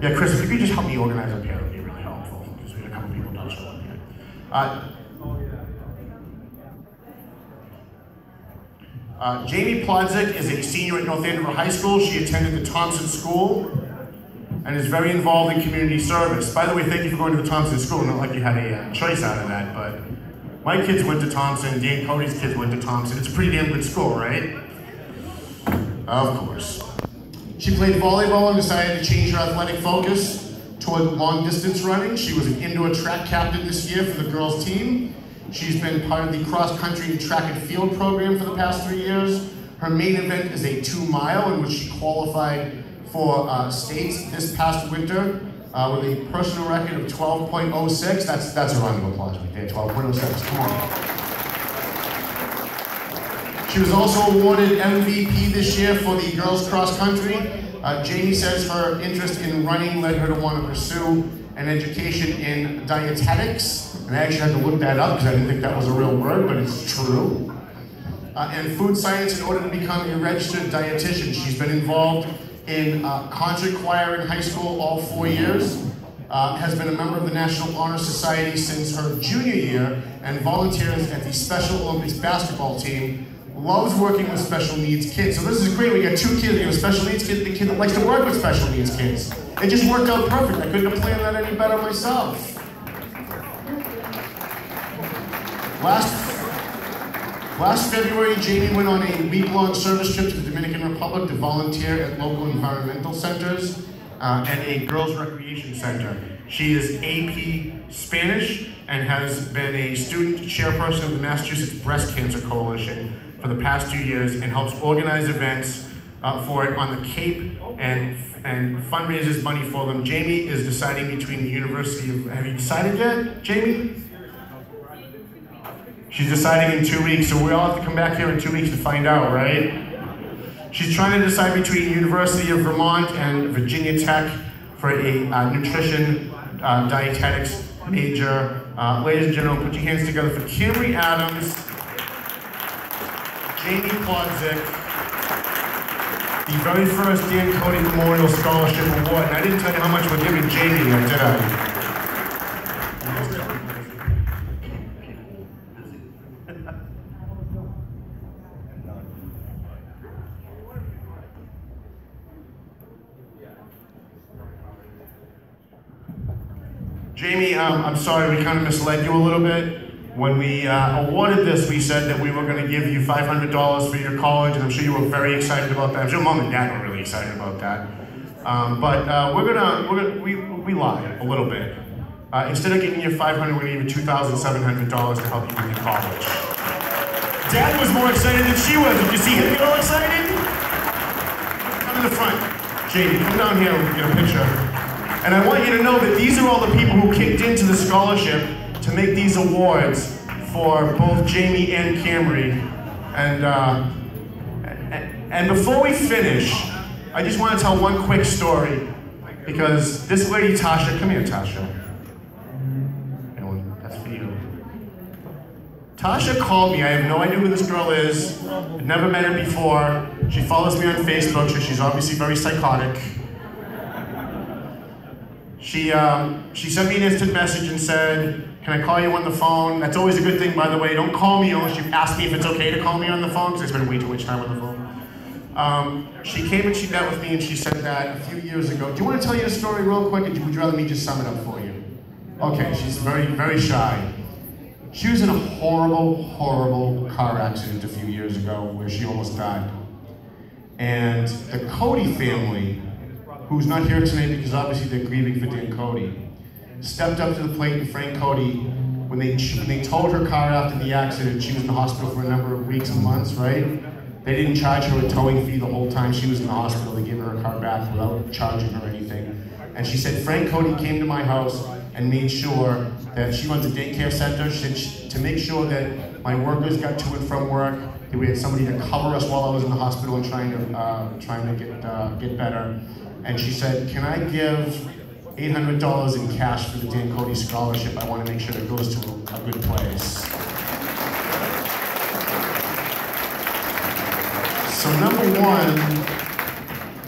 Yeah, Chris, if you could just help me organize up here, it would be really helpful, because we had a couple people don't show up here. Jamie Plodzik is a senior at North Andover High School. She attended the Thompson School and is very involved in community service. By the way, thank you for going to the Thompson School. Not like you had a choice out of that, but my kids went to Thompson, Dan Cody's kids went to Thompson. It's a pretty damn good school, right? Of course. She played volleyball and decided to change her athletic focus toward long distance running. She was an indoor track captain this year for the girls team. She's been part of the cross country and track and field program for the past 3 years. Her main event is a 2-mile in which she qualified for states this past winter. With a personal record of 12.06, that's a round of applause right there, 12.06, come on. She was also awarded MVP this year for the girls cross country. Jamie says her interest in running led her to want to pursue an education in dietetics. And I actually had to look that up because I didn't think that was a real word, but it's true. And food science in order to become a registered dietitian. She's been involved in concert choir in high school all 4 years, has been a member of the National Honor Society since her junior year, and volunteers at the Special Olympics basketball team, loves working with special needs kids. So this is great, we got 2 kids, we have a special needs kid, the kid that likes to work with special needs kids. It just worked out perfect, I couldn't have planned that any better myself. Last February, Jamie went on a week-long service trip to the Dominican Republic to volunteer at local environmental centers and a girls' recreation center. She is AP Spanish and has been a student chairperson of the Massachusetts Breast Cancer Coalition for the past 2 years and helps organize events for it on the Cape and fundraises money for them. Jamie is deciding between the University of, have you decided yet, Jamie? She's deciding in 2 weeks, so we all have to come back here in 2 weeks to find out, right? She's trying to decide between University of Vermont and Virginia Tech for a nutrition dietetics major. Ladies and gentlemen, put your hands together for Camry Adams, Jamie Plodzik, the very first Dan Cody Memorial Scholarship Award. And I didn't tell you how much we're giving Jamie yet, did I? Jamie, I'm sorry, we kind of misled you a little bit. When we awarded this, we said that we were going to give you $500 for your college, and I'm sure you were very excited about that. I'm sure Mom and Dad were really excited about that. We lied a little bit. Instead of giving you $500, we're going to give you $2,700 to help you with your college. Dad was more excited than she was. Did you see him get all excited? Come in the front. Jamie, come down here and get a picture. And I want you to know that these are all the people who kicked into the scholarship to make these awards for both Jamie and Camry. And before we finish, I just want to tell one quick story, because this lady, Tasha, come here, Tasha. That's for you. Tasha called me. I have no idea who this girl is. I've never met her before. She follows me on Facebook, so she's obviously very psychotic. She sent me an instant message and said, can I call you on the phone? That's always a good thing, by the way. Don't call me unless you ask me if it's okay to call me on the phone, because I spend way too much time on the phone. She came and she met with me and she said that a few years ago. Do you want to tell you the story real quick, or would you rather me just sum it up for you? Okay, she's very, very shy. She was in a horrible, horrible car accident a few years ago where she almost died. And the Cody family, who's not here tonight because obviously they're grieving for Dan Cody, stepped up to the plate, and Frank Cody, when they towed her car after the accident, she was in the hospital for a number of weeks and months, right? They didn't charge her a towing fee the whole time she was in the hospital. They gave her car back without charging her anything. And she said Frank Cody came to my house and made sure that she runs a daycare center. She said to make sure that my workers got to and from work, that we had somebody to cover us while I was in the hospital and trying to get better. And she said, can I give $800 in cash for the Dan Cody Scholarship? I want to make sure it goes to a good place. So number one,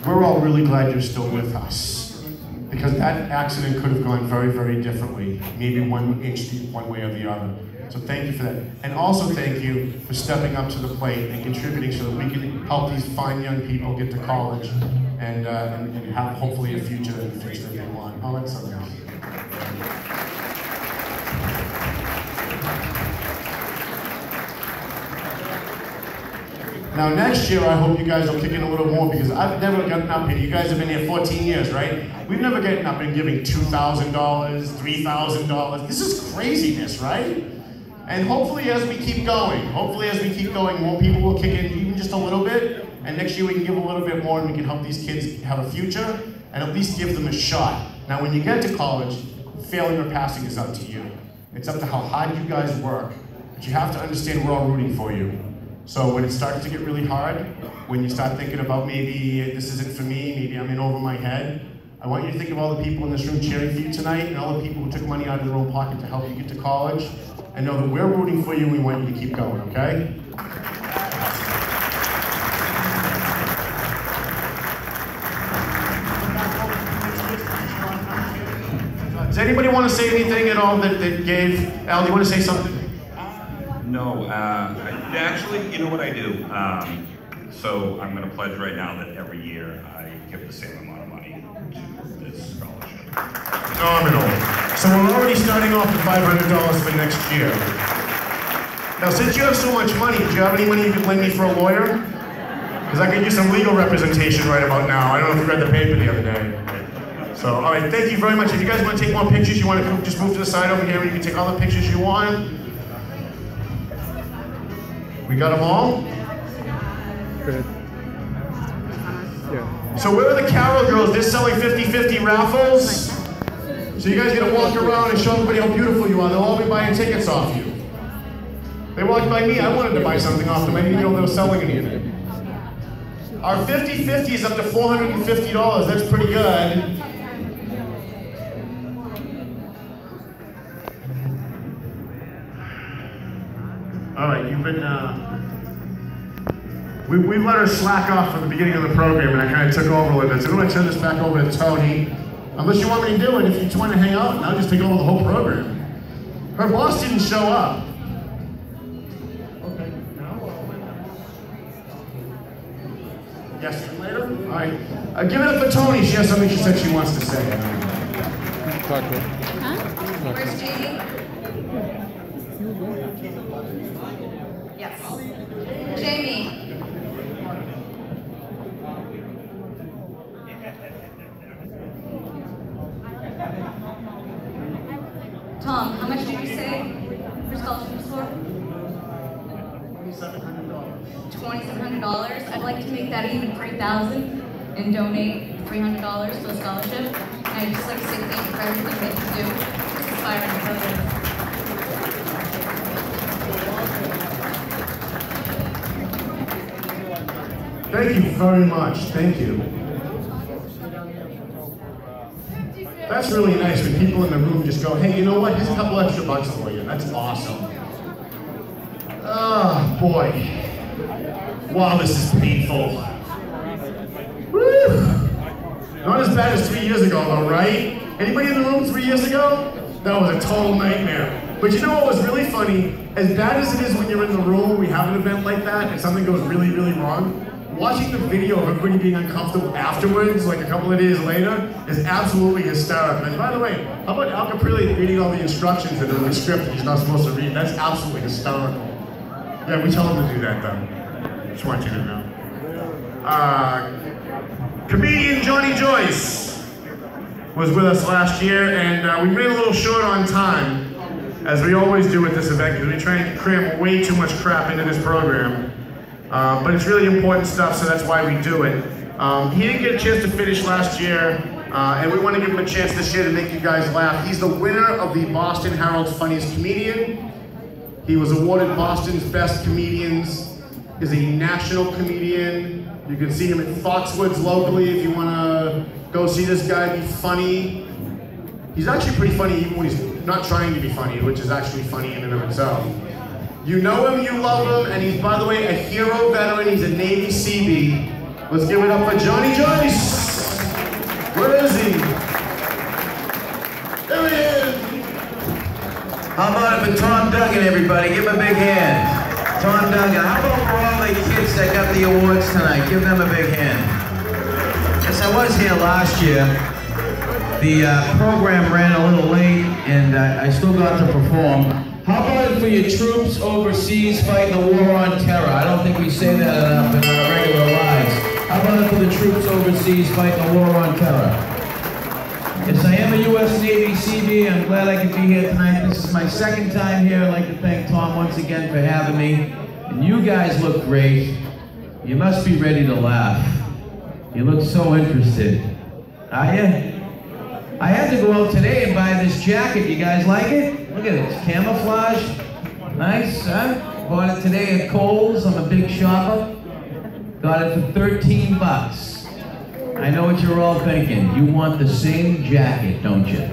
we're all really glad you're still with us, because that accident could have gone very, very differently, maybe one inch one way or the other. So thank you for that. And also thank you for stepping up to the plate and contributing so that we can help these fine young people get to college and have hopefully a future that they want. Oh, that's so nice. Now next year, I hope you guys will kick in a little more, because I've never gotten up here. You guys have been here 14 years, right? We've never gotten up and giving $2,000, $3,000. This is craziness, right? And hopefully as we keep going, more people will kick in even just a little bit, and next year we can give a little bit more and we can help these kids have a future and at least give them a shot. Now when you get to college, failing or passing is up to you. It's up to how hard you guys work, but you have to understand we're all rooting for you. So when it starts to get really hard, when you start thinking about maybe this isn't for me, maybe I'm in over my head, I want you to think of all the people in this room cheering for you tonight and all the people who took money out of their own pocket to help you get to college, and know that we're rooting for you and we want you to keep going, okay? Does anybody want to say anything at all that gave? Al, do you want to say something? No, actually, you know what I do? So I'm going to pledge right now that every year I give the same amount of money to this scholarship. Phenomenal. So we're already starting off with $500 for next year. Now, since you have so much money, do you have any money you could lend me for a lawyer? Because I could use some legal representation right about now. I don't know if you read the paper the other day. So, all right, thank you very much. If you guys want to take more pictures, you want to just move to the side over here and you can take all the pictures you want. We got them all? Good. Yeah. So where are the Carol girls? They're selling 50-50 raffles. So you guys get to walk around and show everybody how beautiful you are. They'll all be buying tickets off you. They walked by me. I wanted to buy something off them. I didn't know they were selling anything. Our 50-50 is up to $450. That's pretty good. All right, you've been, we've let her slack off from the beginning of the program, and I kind of took over a little bit. So I'm going to turn this back over to Tony. Unless you want me to do it, if you just want to hang out, and I'll just take over the whole program. Her boss didn't show up. Okay. Yes, later? All right. Give it up for Tony. She has something she said she wants to say. Where's Jamie? Yes. Jamie. Tom, how much did you say for scholarships for? $2,700. I'd like to make that even $3,000 and donate $300 to a scholarship. And I'd just like to say thank you for everything that you do. It's inspiring program. Thank you very much. Thank you. That's really nice when people in the room just go, hey, you know what? Here's a couple extra bucks for you. That's awesome. boy. Wow, this is painful. Woo. Not as bad as 3 years ago, though, right? Anybody in the room 3 years ago? That was a total nightmare. But you know what was really funny? As bad as it is when you're in the room when we have an event like that and something goes really, really wrong, watching the video of everybody being uncomfortable afterwards, like a couple of days later, is absolutely hysterical. And by the way, how about Al Caprile reading all the instructions that are in the script that he's not supposed to read? That's absolutely hysterical. Yeah, we tell him to do that, though. Just want you to know. Comedian Johnny Joyce was with us last year, and we ran a little short on time, as we always do at this event, because we try and cram way too much crap into this program. But it's really important stuff, so that's why we do it. He didn't get a chance to finish last year, and we want to give him a chance this year to make you guys laugh. He's the winner of the Boston Herald's Funniest Comedian. He was awarded Boston's Best Comedians. He's a national comedian. You can see him at Foxwoods locally if you want to go see this guy be funny. He's actually pretty funny even when he's not trying to be funny, which is actually funny in and of itself. You know him, you love him, and he's, by the way, a hero veteran. He's a Navy Seabee. Let's give it up for Johnny Joyce. Where is he? There he is. How about it for Tom Duggan, everybody? Give him a big hand. Tom Duggan. How about for all the kids that got the awards tonight? Give them a big hand. Yes, I was here last year. The program ran a little late, and I still got to perform. How about it for your troops overseas fighting the war on terror? I don't think we say that enough in our regular lives. How about it for the troops overseas fighting the war on terror? Yes, I am a U.S. Navy Seabee. I'm glad I could be here tonight. This is my second time here. I'd like to thank Tom once again for having me. And you guys look great. You must be ready to laugh. You look so interested. Are you? I had to go out today and buy this jacket. You guys like it? Look at it. It's camouflage. Nice, huh? Bought it today at Kohl's. I'm a big shopper. Got it for 13 bucks. I know what you're all thinking. You want the same jacket, don't you?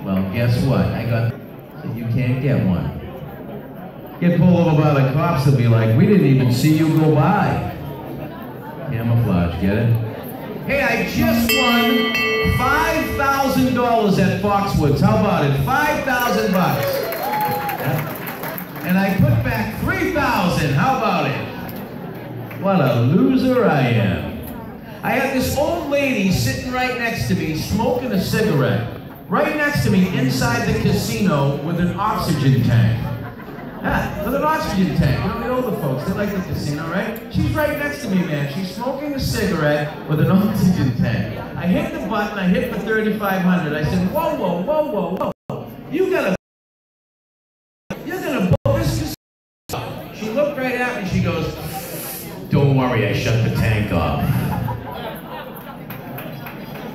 Well, guess what? I got... So you can't get one. Get pulled over by the cops, they'll be like, we didn't even see you go by. Camouflage, get it? Hey, I just won $5,000 at Foxwoods. How about it? 5,000 bucks. And I put back 3,000. How about it? What a loser I am. I had this old lady sitting right next to me, smoking a cigarette, right next to me inside the casino with an oxygen tank. Yeah, with an oxygen tank. You know, the older folks, they like the casino, right? She's right next to me, man. She's smoking a cigarette with an oxygen tank. I hit the button, I hit for 3,500. I said, whoa, whoa, whoa, whoa, whoa. You're gonna blow this casino. She looked right at me, she goes, don't worry, I shut the tank off.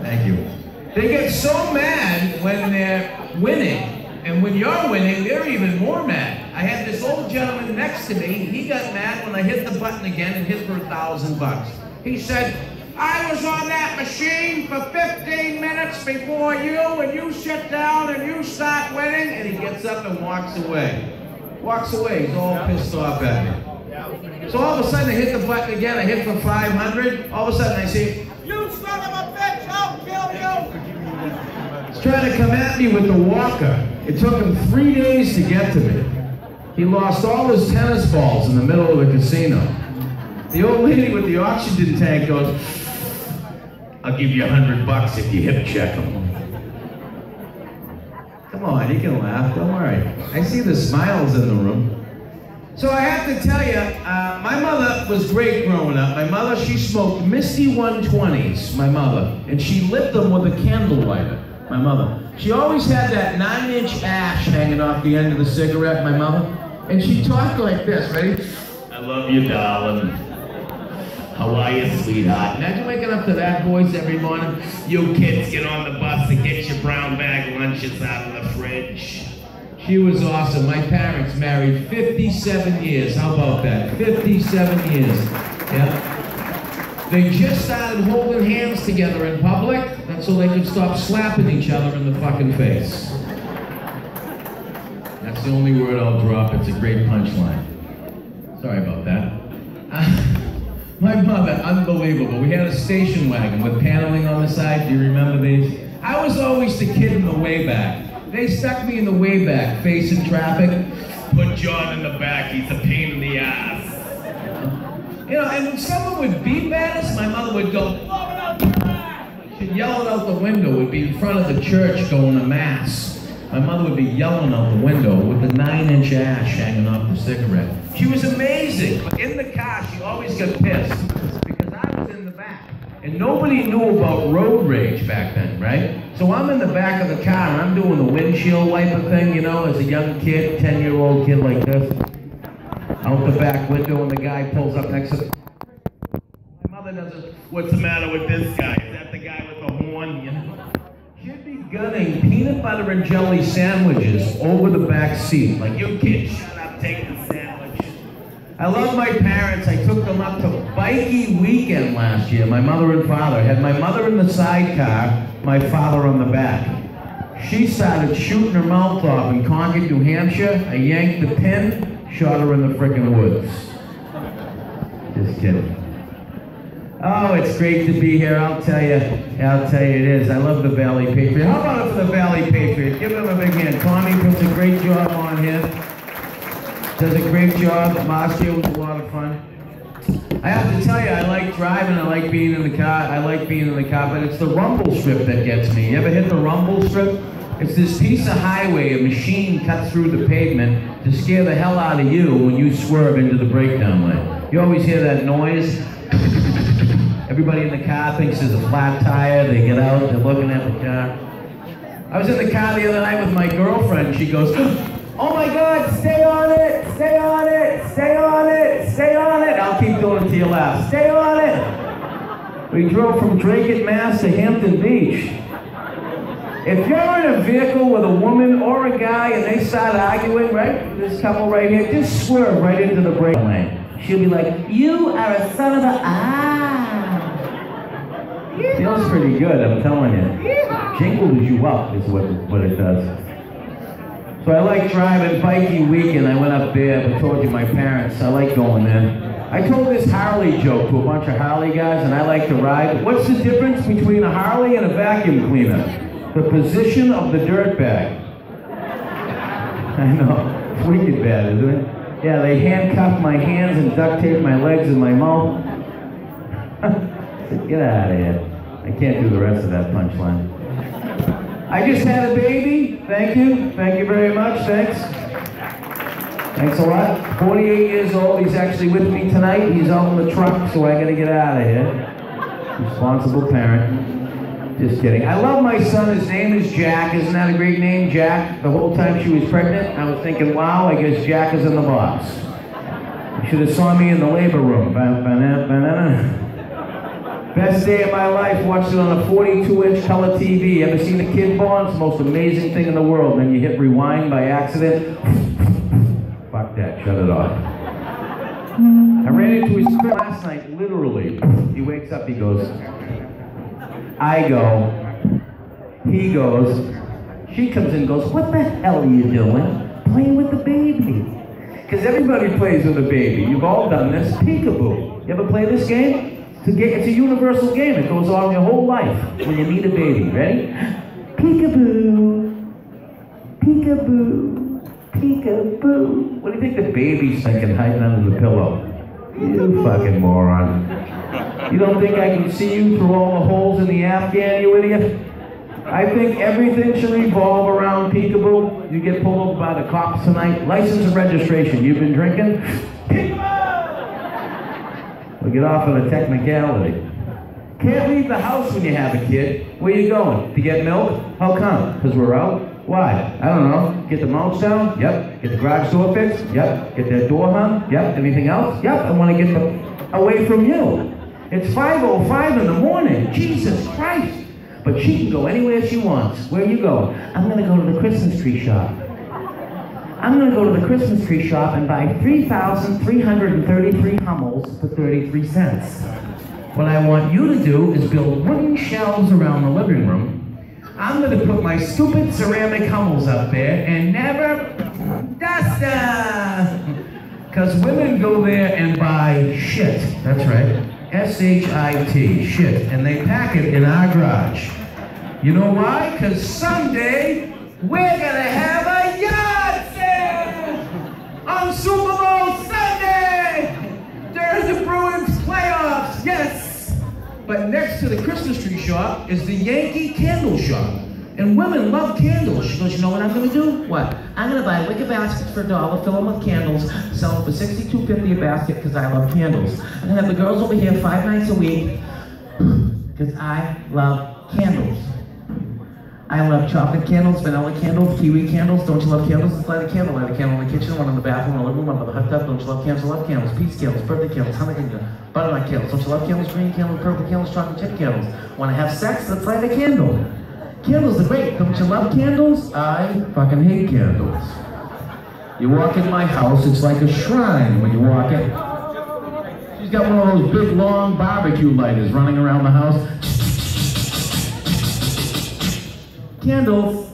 Thank you. They get so mad when they're winning. And when you're winning, they're even more mad. I had this old gentleman next to me. He got mad when I hit the button again and hit for 1,000 bucks. He said, I was on that machine for 15 minutes before you, and you sit down and you start winning. And he gets up and walks away. Walks away. He's all pissed off at me. So all of a sudden, I hit the button again. I hit for 500. All of a sudden, I say, you son of a bitch, I'll kill you. He's trying to come at me with the walker. It took him 3 days to get to me. He lost all his tennis balls in the middle of the casino. The old lady with the oxygen tank goes, I'll give you 100 bucks if you hip check him. Come on, you can laugh, don't worry. I see the smiles in the room. So I have to tell you, my mother was great growing up. My mother, she smoked Misty 120s, my mother, and she lit them with a candle lighter, my mother. She always had that 9-inch ash hanging off the end of the cigarette, my mother, and she talked like this, ready? I love you, darling. How are you, sweetheart? Imagine waking up to that voice every morning. You kids, get on the bus and get your brown bag lunches out of the fridge. She was awesome. My parents married 57 years. How about that? 57 years. Yeah. They just started holding hands together in public. That's so they could stop slapping each other in the fucking face. That's the only word I'll drop. It's a great punchline. Sorry about that. My mother, unbelievable. We had a station wagon with paneling on the side. Do you remember these? I was always the kid in the way back. They stuck me in the way back, facing traffic. Put John in the back, he's a pain in the ass. You know, and when someone would beep at us, my mother would go, blow it out the back! She'd yell it out the window. We'd be in front of the church going to mass. My mother would be yelling out the window with the 9-inch ash hanging off the cigarette. She was amazing, but in the car, she always got pissed because I was in the back. And nobody knew about road rage back then, right? So I'm in the back of the car and I'm doing the windshield wiper thing, you know, as a young kid, 10-year-old kid like this. Out the back window and the guy pulls up next to me. My mother doesn't, what's the matter with this guy? Is that the guy with the horn, you know? She'd be gunning peanut butter and jelly sandwiches over the back seat. Like, you kids, shut up, take the sandwich. I love my parents. I took them up to Bikey Weekend last year, my mother and father. Had my mother in the sidecar, my father on the back. She started shooting her mouth off in Concord, New Hampshire. I yanked the pin, shot her in the frickin' woods. Just kidding. Oh, it's great to be here, I'll tell you it is. I love the Valley Patriot. How about it for the Valley Patriot? Give them a big hand. Tommy puts a great job on here. Does a great job. Last year was a lot of fun. I have to tell you, I like driving, I like being in the car, but it's the rumble strip that gets me. You ever hit the rumble strip? It's this piece of highway, a machine cuts through the pavement to scare the hell out of you when you swerve into the breakdown lane. You always hear that noise. Everybody in the car thinks there's a flat tire. They get out, they're looking at the car. I was in the car the other night with my girlfriend. She goes, oh my God, stay on it, stay on it, stay on it, stay on it. I'll keep doing it till you laugh. Stay on it. We drove from Dracut, Mass to Hampton Beach. If you're in a vehicle with a woman or a guy and they start arguing, right, this couple right here, just swerve right into the brake lane. She'll be like, you are a son of a Feels pretty good, I'm telling you. Jingles you up is what it does. So I like driving Bikey Weekend. I went up there, I told you my parents, I like going there. I told this Harley joke to a bunch of Harley guys, and I like to ride. What's the difference between a Harley and a vacuum cleaner? The position of the dirt bag. I know, it's wicked bad, isn't it? Yeah, they handcuffed my hands and duct taped my legs and my mouth. Get out of here. I can't do the rest of that punchline. I just had a baby. Thank you. Thank you very much. Thanks. Thanks a lot. 48 years old. He's actually with me tonight. He's out in the truck, so I gotta get out of here. Responsible parent. Just kidding. I love my son. His name is Jack. Isn't that a great name, Jack? The whole time she was pregnant, I was thinking, wow, I guess Jack is in the box. You should have saw me in the labor room. Best day of my life, watched it on a 42-inch color TV. Ever seen a kid born? It's the most amazing thing in the world. Then you hit rewind by accident. Fuck that, shut it off. I ran into his crib last night, literally. He wakes up, he goes, I go, he goes, she comes in and goes, what the hell are you doing? Playing with the baby. Because everybody plays with a baby. You've all done this. Peekaboo. You ever play this game? It's a universal game. It goes on your whole life when you meet a baby. Ready? Peekaboo. Peekaboo. Peekaboo. What do you think the baby's thinking hiding under the pillow? You fucking moron. You don't think I can see you through all the holes in the Afghan, you idiot? I think everything should revolve around peekaboo. You get pulled over by the cops tonight. License and registration. You've been drinking? We'll get off on a technicality. Can't leave the house when you have a kid. Where you going? To get milk? How come? Because we're out? Why? I don't know. Get the mulch down? Yep. Get the garage door fixed? Yep. Get that door hung? Yep. Anything else? Yep. I want to get them away from you. It's 5:05 in the morning. Jesus Christ. But she can go anywhere she wants. Where are you going? I'm going to go to the Christmas tree shop. I'm going to go to the Christmas tree shop and buy 3,333 Hummels for 33 cents. What I want you to do is build wooden shelves around the living room. I'm going to put my stupid ceramic Hummels up there and never dust them. Because women go there and buy shit. That's right. S-H-I-T, shit. And they pack it in our garage. You know why? Because someday we're gonna have a yard sale on Super Bowl Sunday during the Bruins playoffs. Yes. But next to the Christmas tree shop is the Yankee candle shop. And women love candles. She goes, you know what I'm gonna do? What? I'm gonna buy wicker baskets for $1, fill them with candles, sell them for $62.50 a basket because I love candles. I'm gonna have the girls over here 5 nights a week because I love candles. I love chocolate candles, vanilla candles, kiwi candles. Don't you love candles? Let's light a candle. Light a candle in the kitchen, one in the bathroom, one in the living room, one in the hot tub. Don't you love candles? I love candles. Peace candles, birthday candles, Hanukkah candles, butternut candles. Don't you love candles? Green candles, purple candles, chocolate chip candles. Want to have sex? Let's light a candle. Candles are great. Don't you love candles? I fucking hate candles. You walk in my house, it's like a shrine when you walk in. She's got one of those big, long barbecue lighters running around the house. Candles.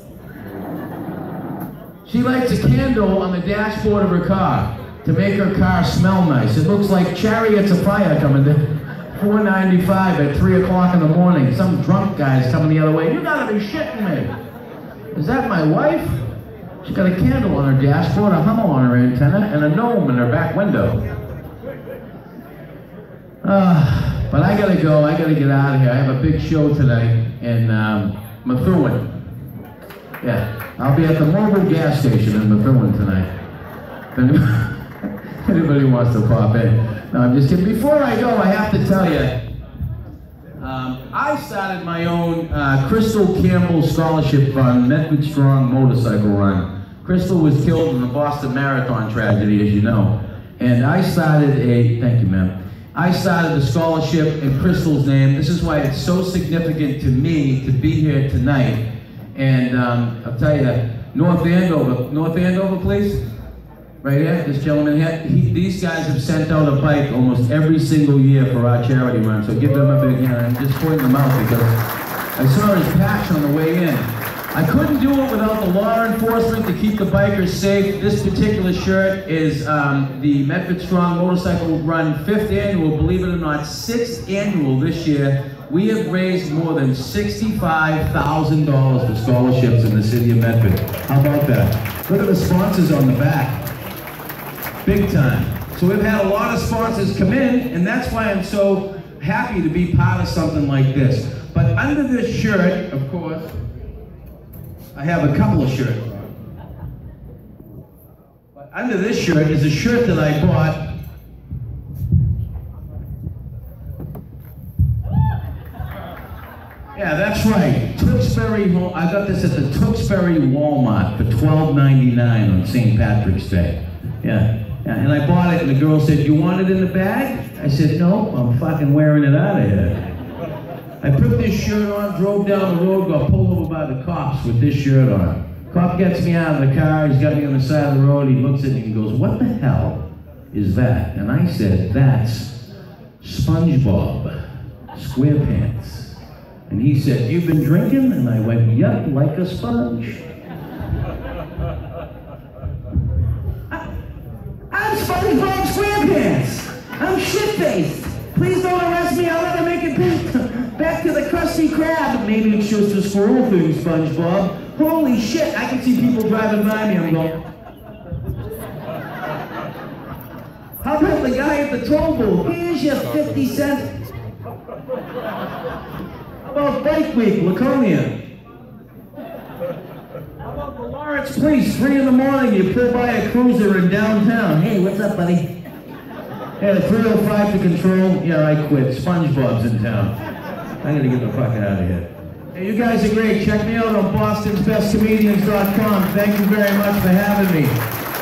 She lights a candle on the dashboard of her car to make her car smell nice. It looks like chariots of fire coming down. 495 at 3 o'clock in the morning. Some drunk guy's coming the other way. You gotta be shitting me. Is that my wife? She's got a candle on her dashboard, a Hummel on her antenna, and a gnome in her back window. But I gotta go. I gotta get out of here. I have a big show today in Methuen. Yeah, I'll be at the Mobil gas station in Methuen tonight. If anybody wants to pop in. No, I'm just kidding. Before I go, I have to tell you, I started my own Crystal Campbell Scholarship Fund, Medford Strong Motorcycle Run. Crystal was killed in the Boston Marathon tragedy, as you know. And I started thank you, ma'am. I started a scholarship in Crystal's name. This is why it's so significant to me to be here tonight. And I'll tell you, North Andover, please. Right here, this gentleman here, these guys have sent out a bike almost every single year for our charity run, so give them a big hand. I'm just pointing them out because I saw his patch on the way in. I couldn't do it without the law enforcement to keep the bikers safe. This particular shirt is the Medford Strong Motorcycle Run 5th annual, believe it or not, 6th annual this year. We have raised more than $65,000 for scholarships in the city of Medford. How about that? Look at the sponsors on the back. Big time. So we've had a lot of sponsors come in, and that's why I'm so happy to be part of something like this. But under this shirt, of course, I have a couple of shirts on. But under this shirt is a shirt that I bought. Yeah, that's right. Tewksbury, I got this at the Tewksbury Walmart for $12.99 on St. Patrick's Day. Yeah. And I bought it, and the girl said, "You want it in the bag?" I said, "No, I'm fucking wearing it out of here." I put this shirt on, drove down the road, got pulled over by the cops with this shirt on. Cop gets me out of the car, he's got me on the side of the road, he looks at me and he goes, "What the hell is that?" And I said, "That's SpongeBob SquarePants." And he said, "You've been drinking?" And I went, "Yup, like a sponge." I'm SpongeBob SquarePants. I'm shit-faced. Please don't arrest me. I'll never make it back to the Krusty Krab. Maybe it's just a squirrel thing, SpongeBob. Holy shit, I can see people driving by me. I'm going, how about the guy at the toll booth? Here's your 50 cents. How about Bike Week, Laconia? How about the Lawrence Police, 3 in the morning, you pull by a cruiser in downtown. Hey, what's up, buddy? Yeah, 305 to control. Yeah, I quit. SpongeBob's in town. I gotta get the fuck out of here. Hey, you guys are great. Check me out on bostonsbestcomedians.com. Thank you very much for having me.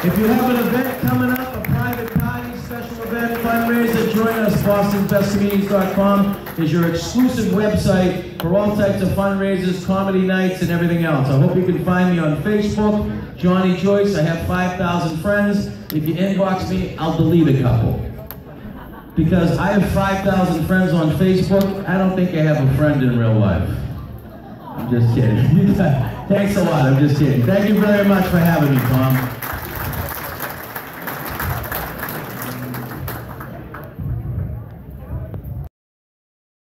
If you have an event coming up, a private party, special event, fundraiser, join us. bostonsbestcomedians.com is your exclusive website for all types of fundraisers, comedy nights, and everything else. I hope you can find me on Facebook, Johnny Joyce. I have 5,000 friends. If you inbox me, I'll delete a couple. Because I have 5,000 friends on Facebook, I don't think I have a friend in real life. I'm just kidding. Thanks a lot, I'm just kidding. Thank you very much for having me, Tom.